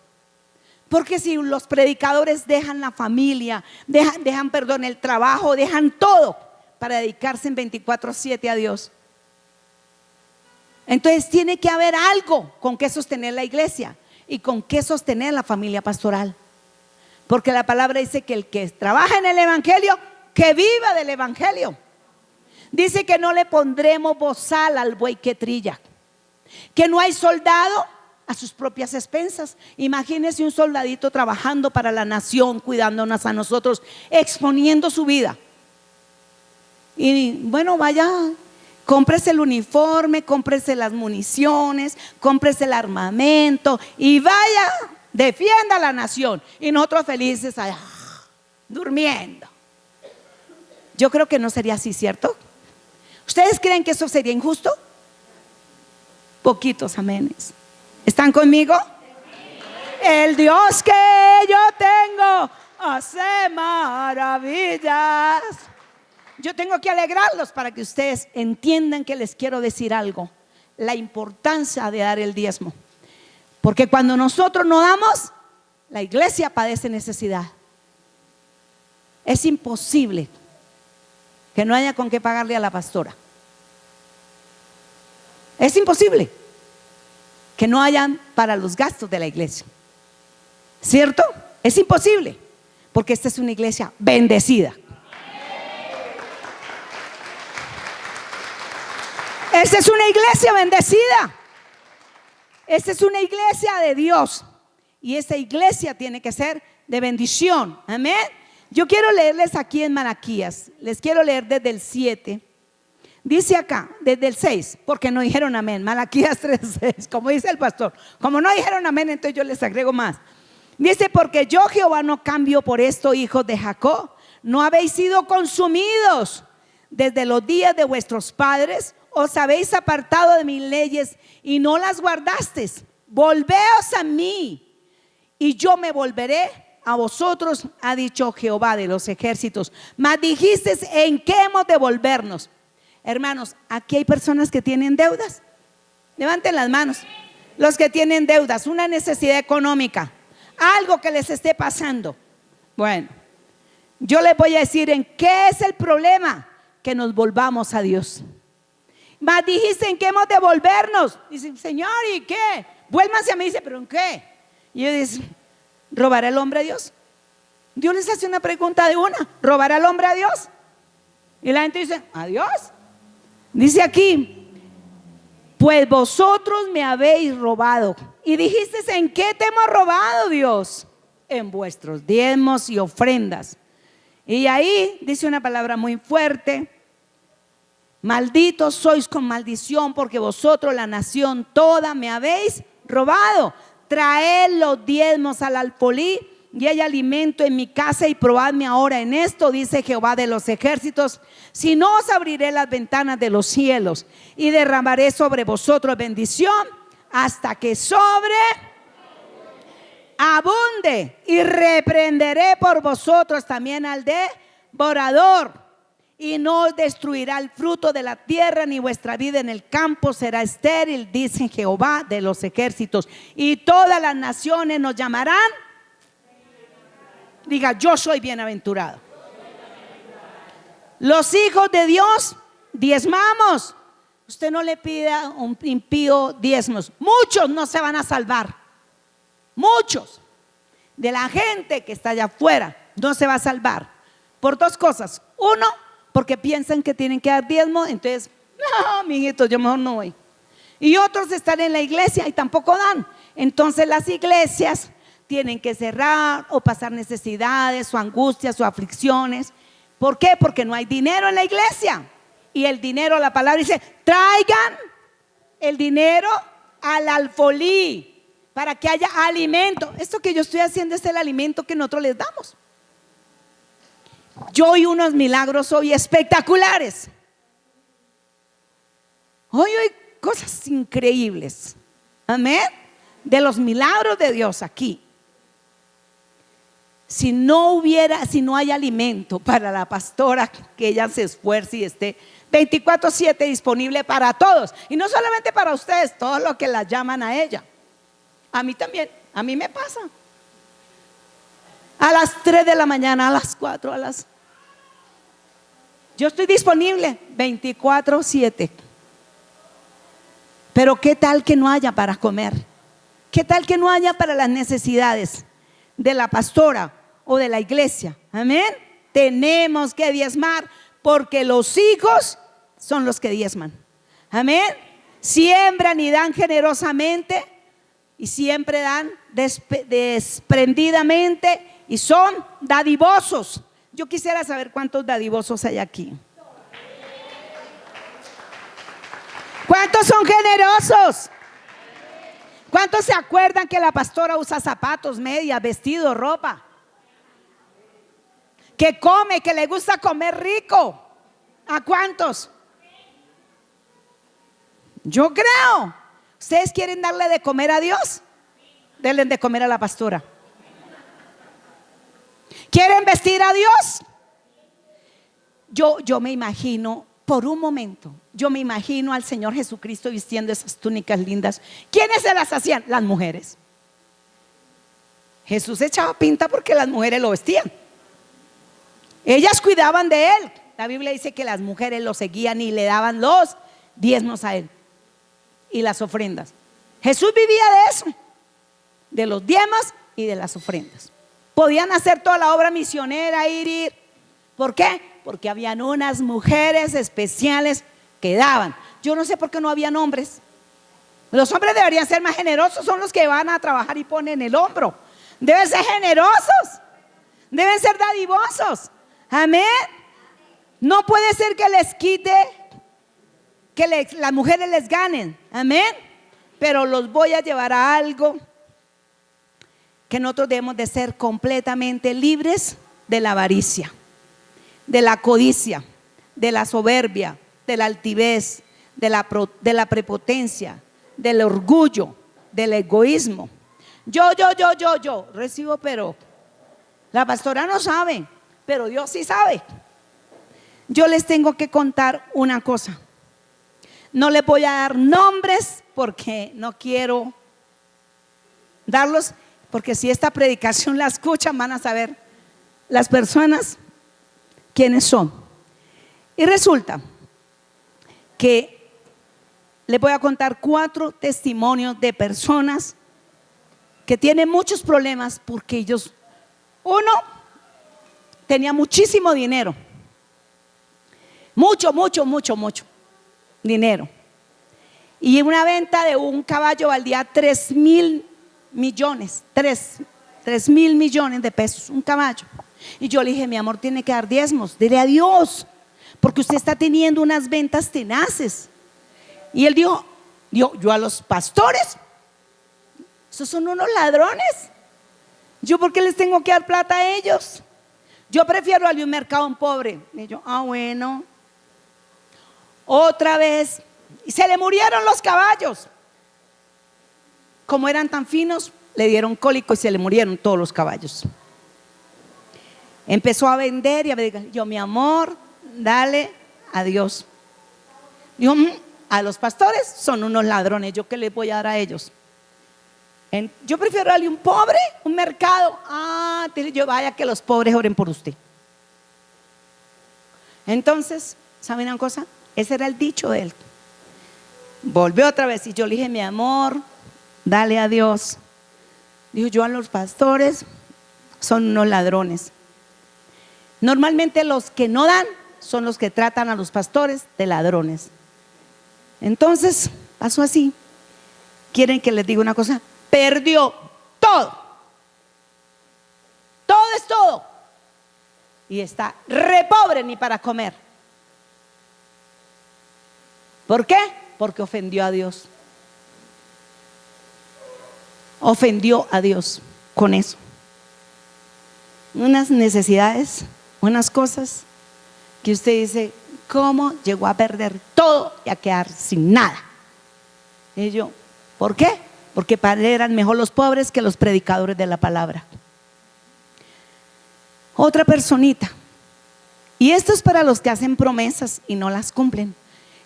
porque si los predicadores dejan la familia, dejan el trabajo, dejan todo para dedicarse en 24/7 a Dios, entonces tiene que haber algo con que sostener la iglesia y con que sostener la familia pastoral, porque la palabra dice que el que trabaja en el evangelio, que viva del evangelio. Dice que no le pondremos bozal al buey que trilla, que no hay soldado a sus propias expensas. Imagínense un soldadito trabajando para la nación, cuidándonos a nosotros, exponiendo su vida. Y bueno, vaya, cómprese el uniforme, cómprese las municiones, cómprese el armamento y vaya, defienda a la nación. Y nosotros felices allá, durmiendo. Yo creo que no sería así, ¿cierto? ¿Ustedes creen que eso sería injusto? Poquitos amenes. ¿Están conmigo? El Dios que yo tengo hace maravillas. Yo tengo que alegrarlos para que ustedes entiendan que les quiero decir algo. La importancia de dar el diezmo. Porque cuando nosotros no damos, la iglesia padece necesidad. Es imposible que no haya con qué pagarle a la pastora. Es imposible que no hayan para los gastos de la iglesia, ¿cierto? Es imposible, porque esta es una iglesia bendecida. Esta es una iglesia bendecida. Esta es una iglesia de Dios. Y esta iglesia tiene que ser de bendición. Amén. Yo quiero leerles aquí en Malaquías. Les quiero leer desde el 7. Dice acá, desde el 6, porque no dijeron amén. Malaquías 3:6, como dice el pastor. Como no dijeron amén, entonces yo les agrego más. Dice, porque yo Jehová no cambio por esto, hijos de Jacob. No habéis sido consumidos desde los días de vuestros padres. Os habéis apartado de mis leyes y no las guardasteis. Volveos a mí y yo me volveré a vosotros, ha dicho Jehová de los ejércitos. Mas dijisteis, ¿en qué hemos de volvernos? Hermanos, aquí hay personas que tienen deudas. Levanten las manos. Los que tienen deudas, una necesidad económica, algo que les esté pasando. Bueno, yo les voy a decir en qué es el problema. Que nos volvamos a Dios. Mas dijiste, ¿en qué hemos de volvernos? Dicen, Señor, ¿y qué? Vuélvanse a mí. Dice, ¿pero en qué? Y yo dice, ¿robará el hombre a Dios? Dios les hace una pregunta de una. ¿Robará el hombre a Dios? Y la gente dice, ¿a Dios? Dice aquí, pues vosotros me habéis robado. Y dijiste, ¿en qué te hemos robado, Dios? En vuestros diezmos y ofrendas. Y ahí dice una palabra muy fuerte. Malditos sois con maldición, porque vosotros, la nación toda, me habéis robado. Traed los diezmos al alfolí y hay alimento en mi casa, y probadme ahora en esto, dice Jehová de los ejércitos, si no os abriré las ventanas de los cielos y derramaré sobre vosotros bendición hasta que abunde, y reprenderé por vosotros también al devorador. Y no os destruirá el fruto de la tierra, ni vuestra vida en el campo será estéril, dice Jehová de los ejércitos. Y todas las naciones nos llamarán. Diga, yo soy bienaventurado. Los hijos de Dios diezmamos. Usted no le pide a un impío diezmos. Muchos no se van a salvar. Muchos de la gente que está allá afuera no se va a salvar por dos cosas. Uno, porque piensan que tienen que dar diezmo, entonces, no, mijito, yo mejor no voy. Y otros están en la iglesia y tampoco dan. Entonces las iglesias tienen que cerrar o pasar necesidades o angustias o aflicciones. ¿Por qué? Porque no hay dinero en la iglesia. Y el dinero, la palabra dice, traigan el dinero al alfolí para que haya alimento. Esto que yo estoy haciendo es el alimento que nosotros les damos. Yo oí unos milagros hoy espectaculares. Hoy hay cosas increíbles. Amén. De los milagros de Dios aquí. Si no hay alimento para la pastora, que ella se esfuerce y esté 24/7 disponible para todos. Y no solamente para ustedes, todos los que la llaman a ella. A mí también, a mí me pasa. A las 3 de la mañana, a las 4, yo estoy disponible 24/7. Pero ¿qué tal que no haya para comer? ¿Qué tal que no haya para las necesidades de la pastora o de la iglesia? Amén. Tenemos que diezmar, porque los hijos son los que diezman. Amén. Siembran y dan generosamente, y siempre dan desprendidamente, y son dadivosos. Yo quisiera saber cuántos dadivosos hay aquí. ¿Cuántos son generosos? ¿Cuántos se acuerdan que la pastora usa zapatos, medias, vestido, ropa? Que come, que le gusta comer rico. ¿A cuántos? Yo creo. ¿Ustedes quieren darle de comer a Dios? Denle de comer a la pastora. ¿Quieren vestir a Dios? Yo me imagino, por un momento, yo me imagino al Señor Jesucristo vistiendo esas túnicas lindas. ¿Quiénes se las hacían? Las mujeres. Jesús echaba pinta porque las mujeres lo vestían. Ellas cuidaban de él. La Biblia dice que las mujeres lo seguían y le daban los diezmos a él y las ofrendas. Jesús vivía de eso, de los diezmos y de las ofrendas. Podían hacer toda la obra misionera, ir. ¿Por qué? Porque habían unas mujeres especiales que daban. Yo no sé por qué no habían hombres. Los hombres deberían ser más generosos, son los que van a trabajar y ponen el hombro. Deben ser generosos, deben ser dadivosos. Amén. No puede ser que les quite, que las mujeres les ganen. Amén. Pero los voy a llevar a algo que nosotros debemos de ser completamente libres de la avaricia, de la codicia, de la soberbia, de la altivez, de la prepotencia, del orgullo, del egoísmo. Yo recibo, pero la pastora no sabe, pero Dios sí sabe. Yo les tengo que contar una cosa. No les voy a dar nombres porque no quiero darlos, porque si esta predicación la escuchan van a saber las personas quiénes son. Y resulta que les voy a contar 4 testimonios de personas que tienen muchos problemas porque ellos, uno tenía muchísimo dinero, mucho dinero, y una venta de un caballo valía 3.000 millones, 3.000 millones de pesos, un caballo. Y yo le dije, mi amor, tiene que dar diezmos, dile a Dios, porque usted está teniendo unas ventas tenaces. Y él dijo, yo a los pastores, esos son unos ladrones, yo por qué les tengo que dar plata a ellos, yo prefiero darle un mercado a un pobre. Y yo, bueno. Otra vez, y se le murieron los caballos. Como eran tan finos, le dieron cólico y se le murieron todos los caballos. Empezó a vender y a vender. Yo, mi amor, dale a Dios. Dijo, a los pastores son unos ladrones, ¿yo qué les voy a dar a ellos? Yo prefiero darle un pobre, un mercado. Yo, vaya que los pobres oren por usted. Entonces, ¿saben una cosa? Ese era el dicho de él. Volvió otra vez y yo le dije, mi amor, dale a Dios. Dijo, yo a los pastores son unos ladrones. Normalmente los que no dan son los que tratan a los pastores de ladrones. Entonces pasó así. ¿Quieren que les diga una cosa? Perdió todo. Todo es todo. Y está re pobre ni para comer. ¿Por qué? Porque ofendió a Dios. Ofendió a Dios con eso. Unas necesidades, unas cosas que usted dice, ¿cómo llegó a perder todo y a quedar sin nada? Y yo, ¿por qué? Porque para él eran mejor los pobres que los predicadores de la palabra. Otra personita, y esto es para los que hacen promesas y no las cumplen.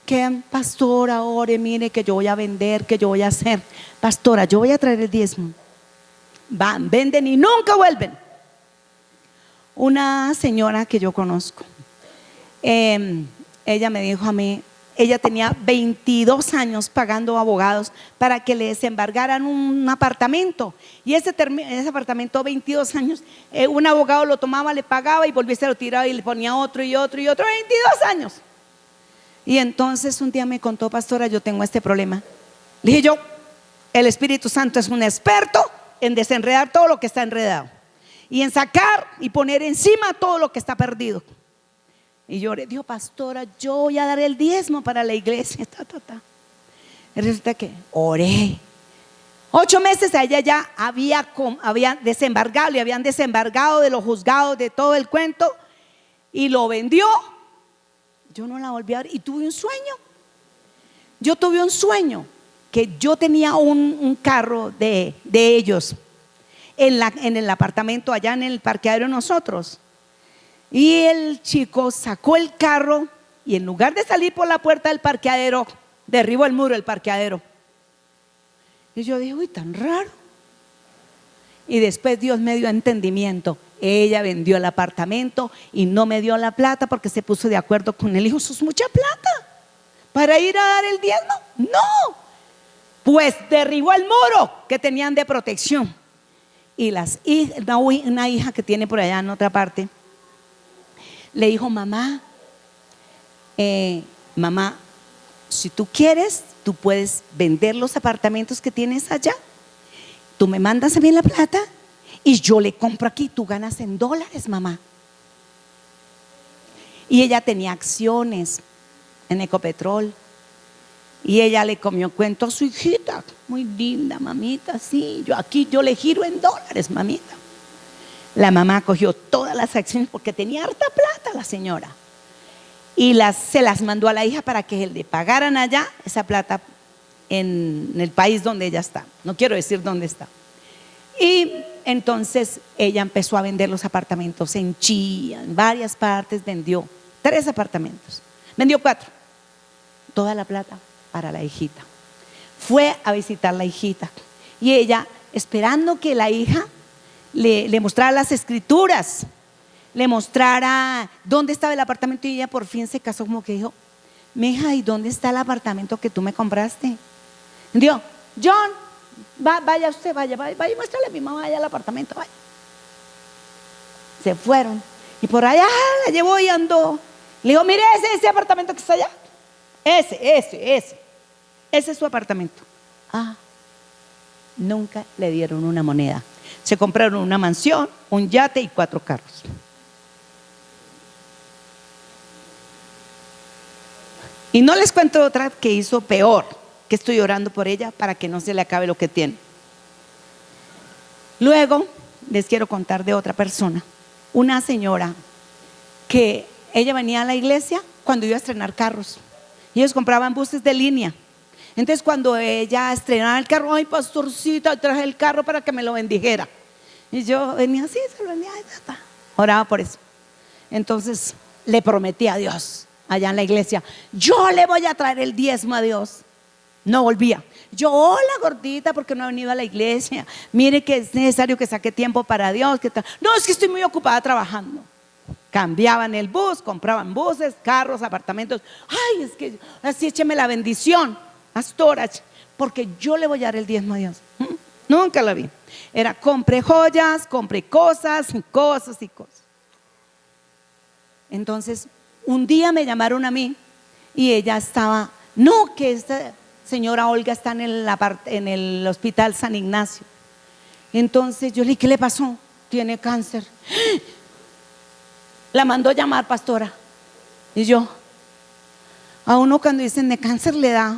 Que pastora, ore, mire que yo voy a vender, que yo voy a hacer. Pastora, yo voy a traer el diezmo. Van, venden y nunca vuelven. Una señora que yo conozco, ella me dijo a mí, ella tenía 22 años pagando abogados para que le desembargaran un apartamento. Y ese apartamento, 22 años, un abogado lo tomaba, le pagaba y volvía, se lo tiraba y le ponía otro y otro y otro, 22 años. Y entonces un día me contó, pastora, yo tengo este problema. Le dije yo, el Espíritu Santo es un experto en desenredar todo lo que está enredado y en sacar y poner encima todo lo que está perdido. Y yo le digo, pastora, yo voy a dar el diezmo para la iglesia. Y resulta que oré. 8 meses a ella ya había desembargado, le habían desembargado de los juzgados, de todo el cuento, y lo vendió. Yo no la volví a ver y tuve un sueño. Yo tuve un sueño que yo tenía un carro de ellos en el apartamento allá en el parqueadero de nosotros. Y el chico sacó el carro y en lugar de salir por la puerta del parqueadero, derribó el muro del parqueadero. Y yo dije, uy, tan raro. Y después Dios me dio entendimiento. Ella vendió el apartamento y no me dio la plata porque se puso de acuerdo con él. Dijo, eso es mucha plata para ir a dar el diezmo. No, pues derribó el muro que tenían de protección. Y una hija que tiene por allá en otra parte le dijo, mamá, mamá, si tú quieres, tú puedes vender los apartamentos que tienes allá. Tú me mandas a mí la plata y yo le compro aquí. Tú ganas en dólares, mamá. Y ella tenía acciones en Ecopetrol. Y ella le comió cuento a su hijita. Muy linda, mamita, sí. Yo le giro en dólares, mamita. La mamá cogió todas las acciones porque tenía harta plata la señora. Y se las mandó a la hija para que le pagaran allá esa plata en el país donde ella está. No quiero decir dónde está. Y entonces ella empezó a vender los apartamentos en Chía, en varias partes. Vendió 3 apartamentos, vendió 4. Toda la plata para la hijita. Fue a visitar la hijita y ella, esperando que la hija le mostrara las escrituras, le mostrara dónde estaba el apartamento, y ella por fin se casó, como que dijo, mija, ¿y dónde está el apartamento que tú me compraste? Dijo, John, vaya usted, vaya, muéstrale a mi mamá allá el apartamento, vaya. Se fueron y por allá la llevó y andó. Le dijo, mire ese apartamento que está allá. Ese es su apartamento. Nunca le dieron una moneda. Se compraron una mansión, un yate y 4 carros. Y no les cuento otra que hizo peor, que estoy orando por ella para que no se le acabe lo que tiene. Luego les quiero contar de otra persona, una señora que ella venía a la iglesia cuando iba a estrenar carros. Y ellos compraban buses de línea. Entonces cuando ella estrenaba el carro, ay, pastorcita, traje el carro para que me lo bendijera. Y yo venía así, se lo vendía, oraba por eso. Entonces le prometí a Dios allá en la iglesia, yo le voy a traer el diezmo a Dios. No volvía. Yo, hola gordita, porque no he venido a la iglesia. Mire que es necesario que saque tiempo para Dios. No, es que estoy muy ocupada trabajando. Cambiaban el bus, compraban buses, carros, apartamentos. Ay, es que así écheme la bendición, pastora, porque yo le voy a dar el diezmo a Dios. Nunca la vi. Era compre joyas, compre cosas. Entonces un día me llamaron a mí y ella estaba, no, que esta señora Olga está en el hospital San Ignacio. Entonces yo le dije, ¿qué le pasó? Tiene cáncer. La mandó llamar, pastora. Y yo, a uno cuando dicen de cáncer le da.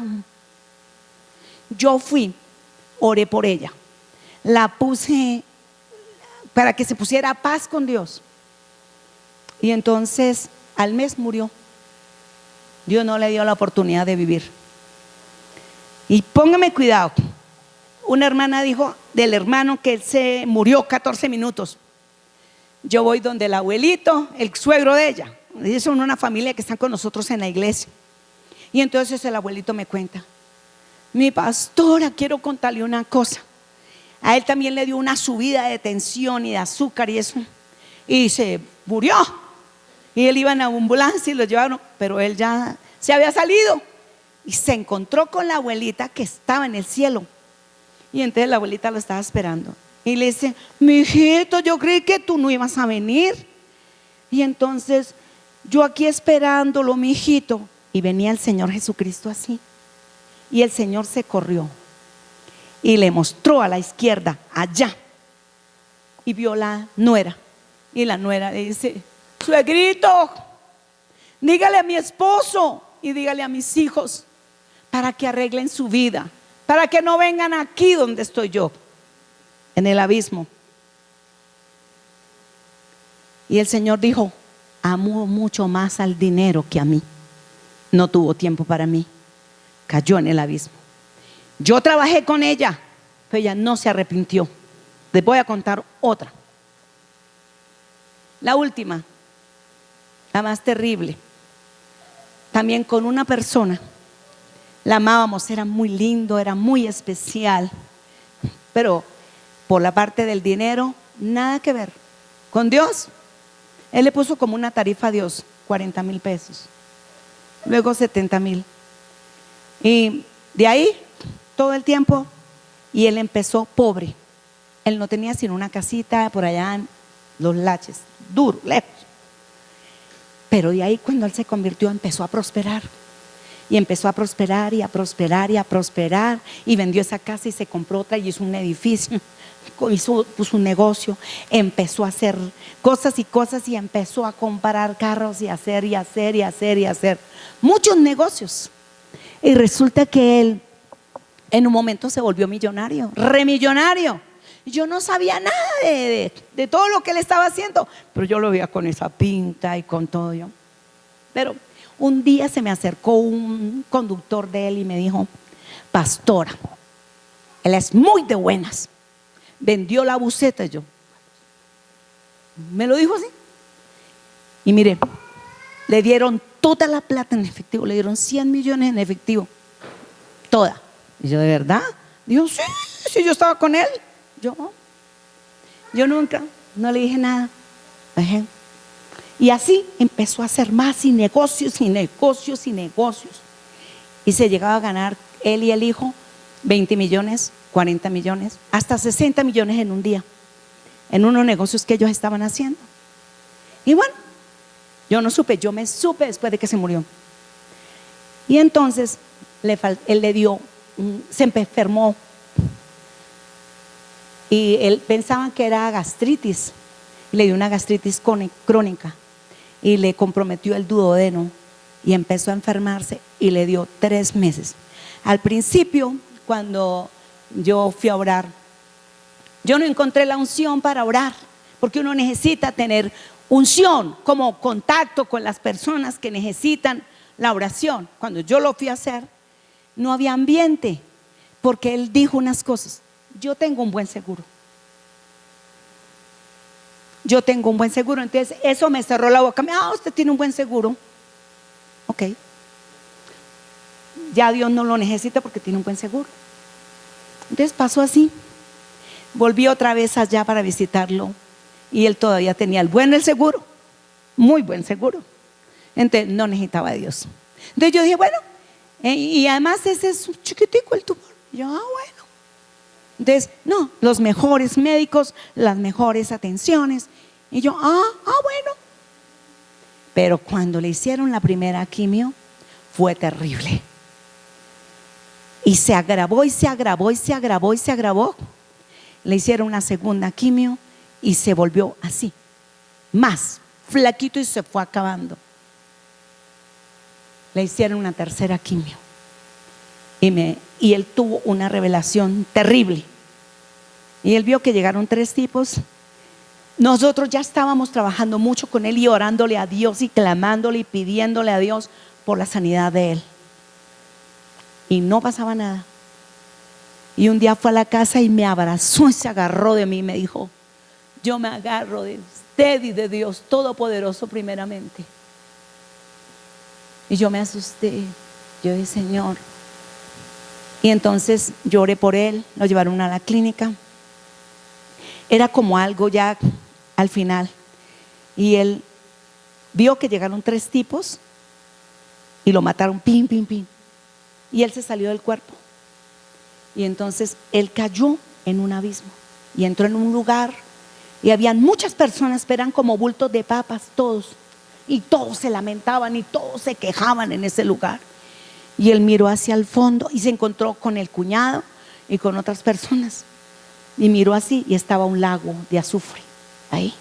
Yo fui, oré por ella, la puse para que se pusiera a paz con Dios. Y entonces al mes murió. Dios no le dio la oportunidad de vivir. Y póngame cuidado, una hermana dijo del hermano que él se murió 14 minutos. Yo voy donde el abuelito, el suegro de ella. Ellos son una familia que están con nosotros en la iglesia. Y entonces el abuelito me cuenta, mi pastora, quiero contarle una cosa. A él también le dio una subida de tensión y de azúcar y eso, y se murió. Y él iba en ambulancia y lo llevaron, pero él ya se había salido y se encontró con la abuelita que estaba en el cielo. Y entonces la abuelita lo estaba esperando y le dice, mi hijito, yo creí que tú no ibas a venir. Y entonces yo aquí esperándolo, mi hijito. Y venía el Señor Jesucristo así. Y el Señor se corrió y le mostró a la izquierda, allá. Y vio la nuera. Y la nuera le dice, suegrito, dígale a mi esposo y dígale a mis hijos para que arreglen su vida, para que no vengan aquí donde estoy yo, en el abismo. Y el Señor dijo, amo mucho más al dinero que a mí. No tuvo tiempo para mí, cayó en el abismo. Yo trabajé con ella, pero ella no se arrepintió. Les voy a contar otra, la última, la más terrible. También con una persona, la amábamos, era muy lindo, era muy especial, pero por la parte del dinero, nada que ver. Con Dios, él le puso como una tarifa a Dios, 40,000 pesos, luego 70,000. Y de ahí, todo el tiempo, y él empezó pobre. Él no tenía sino una casita por allá en Los Laches, duro, lejos. Pero de ahí, cuando él se convirtió, empezó a prosperar. Y empezó a prosperar y a prosperar y a prosperar. Y vendió esa casa y se compró otra y hizo un edificio. Puso un negocio. Empezó a hacer cosas y cosas y empezó a comprar carros y hacer y hacer y hacer y hacer muchos negocios. Y resulta que él en un momento se volvió millonario, remillonario. Yo no sabía nada de todo lo que él estaba haciendo, pero yo lo veía con esa pinta y con todo yo. Pero un día se me acercó un conductor de él y me dijo: pastora, él es muy de buenas, vendió la buseta. Y yo, me lo dijo así. Y mire, le dieron toda la plata en efectivo, le dieron 100 millones en efectivo, toda. Y yo, ¿de verdad? Dijo, sí, sí, yo estaba con él. Yo nunca, no le dije nada. Y así empezó a hacer más y negocios y negocios y negocios. Y se llegaba a ganar él y el hijo 20 millones, 40 millones, hasta 60 millones en un día, en unos negocios que ellos estaban haciendo. Y bueno, yo no supe, yo me supe después de que se murió. Y entonces él le dio, se enfermó. Y él pensaba que era gastritis, y le dio una gastritis crónica y le comprometió el duodeno y empezó a enfermarse y le dio 3 meses. Al principio, cuando yo fui a orar, yo no encontré la unción para orar, porque uno necesita tener unción como contacto con las personas que necesitan la oración. Cuando yo lo fui a hacer, no había ambiente, porque él dijo unas cosas. Yo tengo un buen seguro. Yo tengo un buen seguro. Entonces eso me cerró la boca. Usted tiene un buen seguro. Ok. Ya Dios no lo necesita porque tiene un buen seguro. Entonces pasó así. Volví otra vez allá para visitarlo y él todavía tenía el seguro, muy buen seguro. Entonces no necesitaba a Dios. Entonces yo dije, bueno, y además ese es un chiquitico el tumor. Yo, bueno. Entonces, no, los mejores médicos, las mejores atenciones. Y yo, bueno. Pero cuando le hicieron la primera quimio, fue terrible. Y se agravó y se agravó y se agravó y se agravó. Le hicieron una segunda quimio y se volvió así, más flaquito y se fue acabando. Le hicieron una tercera quimio. Y él tuvo una revelación terrible. Y él vio que llegaron 3 tipos. Nosotros ya estábamos trabajando mucho con él y orándole a Dios y clamándole y pidiéndole a Dios por la sanidad de él. Y no pasaba nada. Y un día fue a la casa y me abrazó y se agarró de mí y me dijo: yo me agarro de usted y de Dios Todopoderoso primeramente. Y yo me asusté. Yo dije, Señor. Y entonces lloré por él, lo llevaron a la clínica. Era como algo ya al final. Y él vio que llegaron 3 tipos y lo mataron, pin, pin, pin. Y él se salió del cuerpo. Y entonces él cayó en un abismo y entró en un lugar y habían muchas personas, pero eran como bultos de papas todos. Y todos se lamentaban y todos se quejaban en ese lugar. Y él miró hacia el fondo y se encontró con el cuñado y con otras personas. Y miró así y estaba un lago de azufre ahí.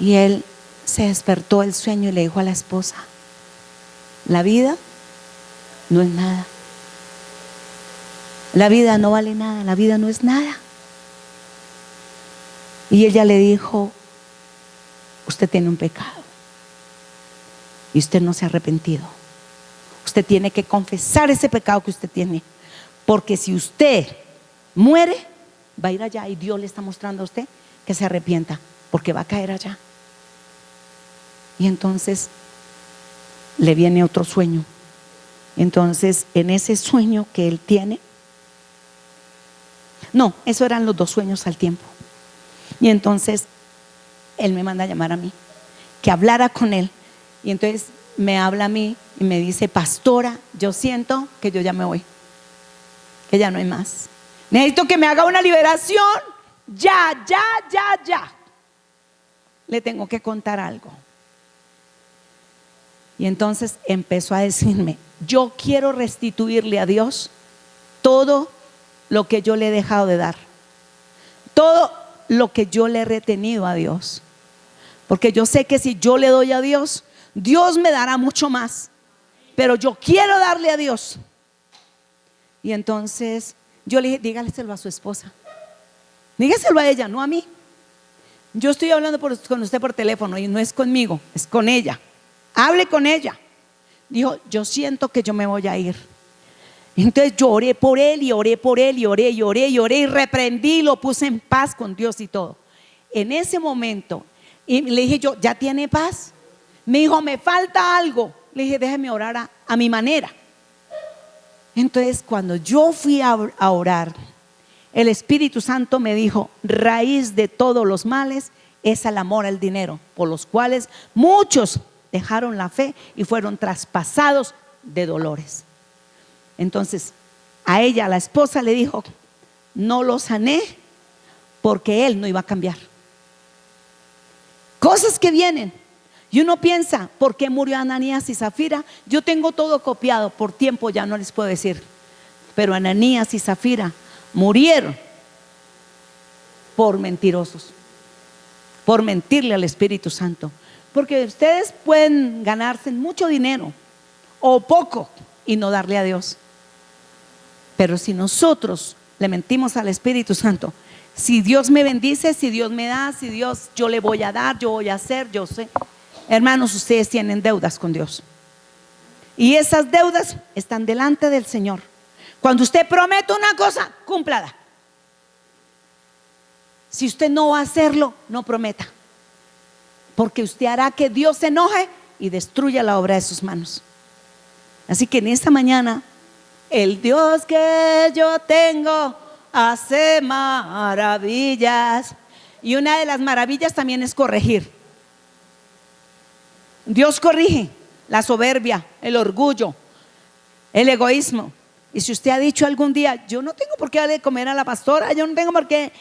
Y él se despertó del sueño y le dijo a la esposa: la vida no es nada. La vida no vale nada, la vida no es nada. Y ella le dijo: usted tiene un pecado y usted no se ha arrepentido. Usted tiene que confesar ese pecado que usted tiene, porque si usted muere, va a ir allá y Dios le está mostrando a usted que se arrepienta, porque va a caer allá. Y entonces le viene otro sueño. Entonces en ese sueño que él tiene, No, eso eran los 2 sueños al tiempo. Y entonces él me manda a llamar a mí, que hablara con él. Y entonces me habla a mí y me dice: pastora, yo siento que yo ya me voy, que ya no hay más. Necesito que me haga una liberación. Ya. Le tengo que contar algo. Y entonces empezó a decirme: yo quiero restituirle a Dios todo lo que yo le he dejado de dar, todo lo que yo le he retenido a Dios, porque yo sé que si yo le doy a Dios, Dios me dará mucho más, pero yo quiero darle a Dios. Y entonces yo le dije: dígaselo a su esposa, dígaselo a ella, no a mí. Yo estoy hablando con usted por teléfono y no es conmigo, es con ella. Hable con ella. Dijo: yo siento que yo me voy a ir. Entonces yo oré por él y oré por él y oré y reprendí, lo puse en paz con Dios y todo. En ese momento, y le dije yo: ¿ya tiene paz? Me dijo: me falta algo. Le dije: déjeme orar a mi manera. Entonces cuando yo fui a orar, el Espíritu Santo me dijo: raíz de todos los males es el amor al dinero, por los cuales muchos dejaron la fe y fueron traspasados de dolores. Entonces a ella, a la esposa, le dijo: no lo sané porque él no iba a cambiar. Cosas que vienen y uno piensa: ¿por qué murió Ananías y Zafira? Yo tengo todo copiado, por tiempo ya no les puedo decir, pero Ananías y Zafira murieron por mentirosos, por mentirle al Espíritu Santo. Porque ustedes pueden ganarse mucho dinero o poco y no darle a Dios, pero si nosotros le mentimos al Espíritu Santo, si Dios me bendice, si Dios me da, si Dios, yo le voy a dar, yo voy a hacer, yo sé. Hermanos, ustedes tienen deudas con Dios y esas deudas están delante del Señor. Cuando usted promete una cosa, cúmplala. Si usted no va a hacerlo, no prometa, porque usted hará que Dios se enoje y destruya la obra de sus manos. Así que en esta mañana, el Dios que yo tengo hace maravillas, y una de las maravillas también es corregir. Dios corrige la soberbia, el orgullo, el egoísmo. Y si usted ha dicho algún día: yo no tengo por qué darle de comer a la pastora, yo no tengo por qué,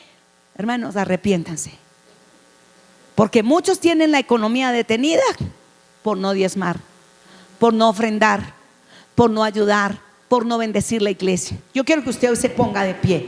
hermanos, arrepiéntanse, porque muchos tienen la economía detenida por no diezmar, por no ofrendar, por no ayudar, por no bendecir la iglesia. Yo quiero que usted hoy se ponga de pie.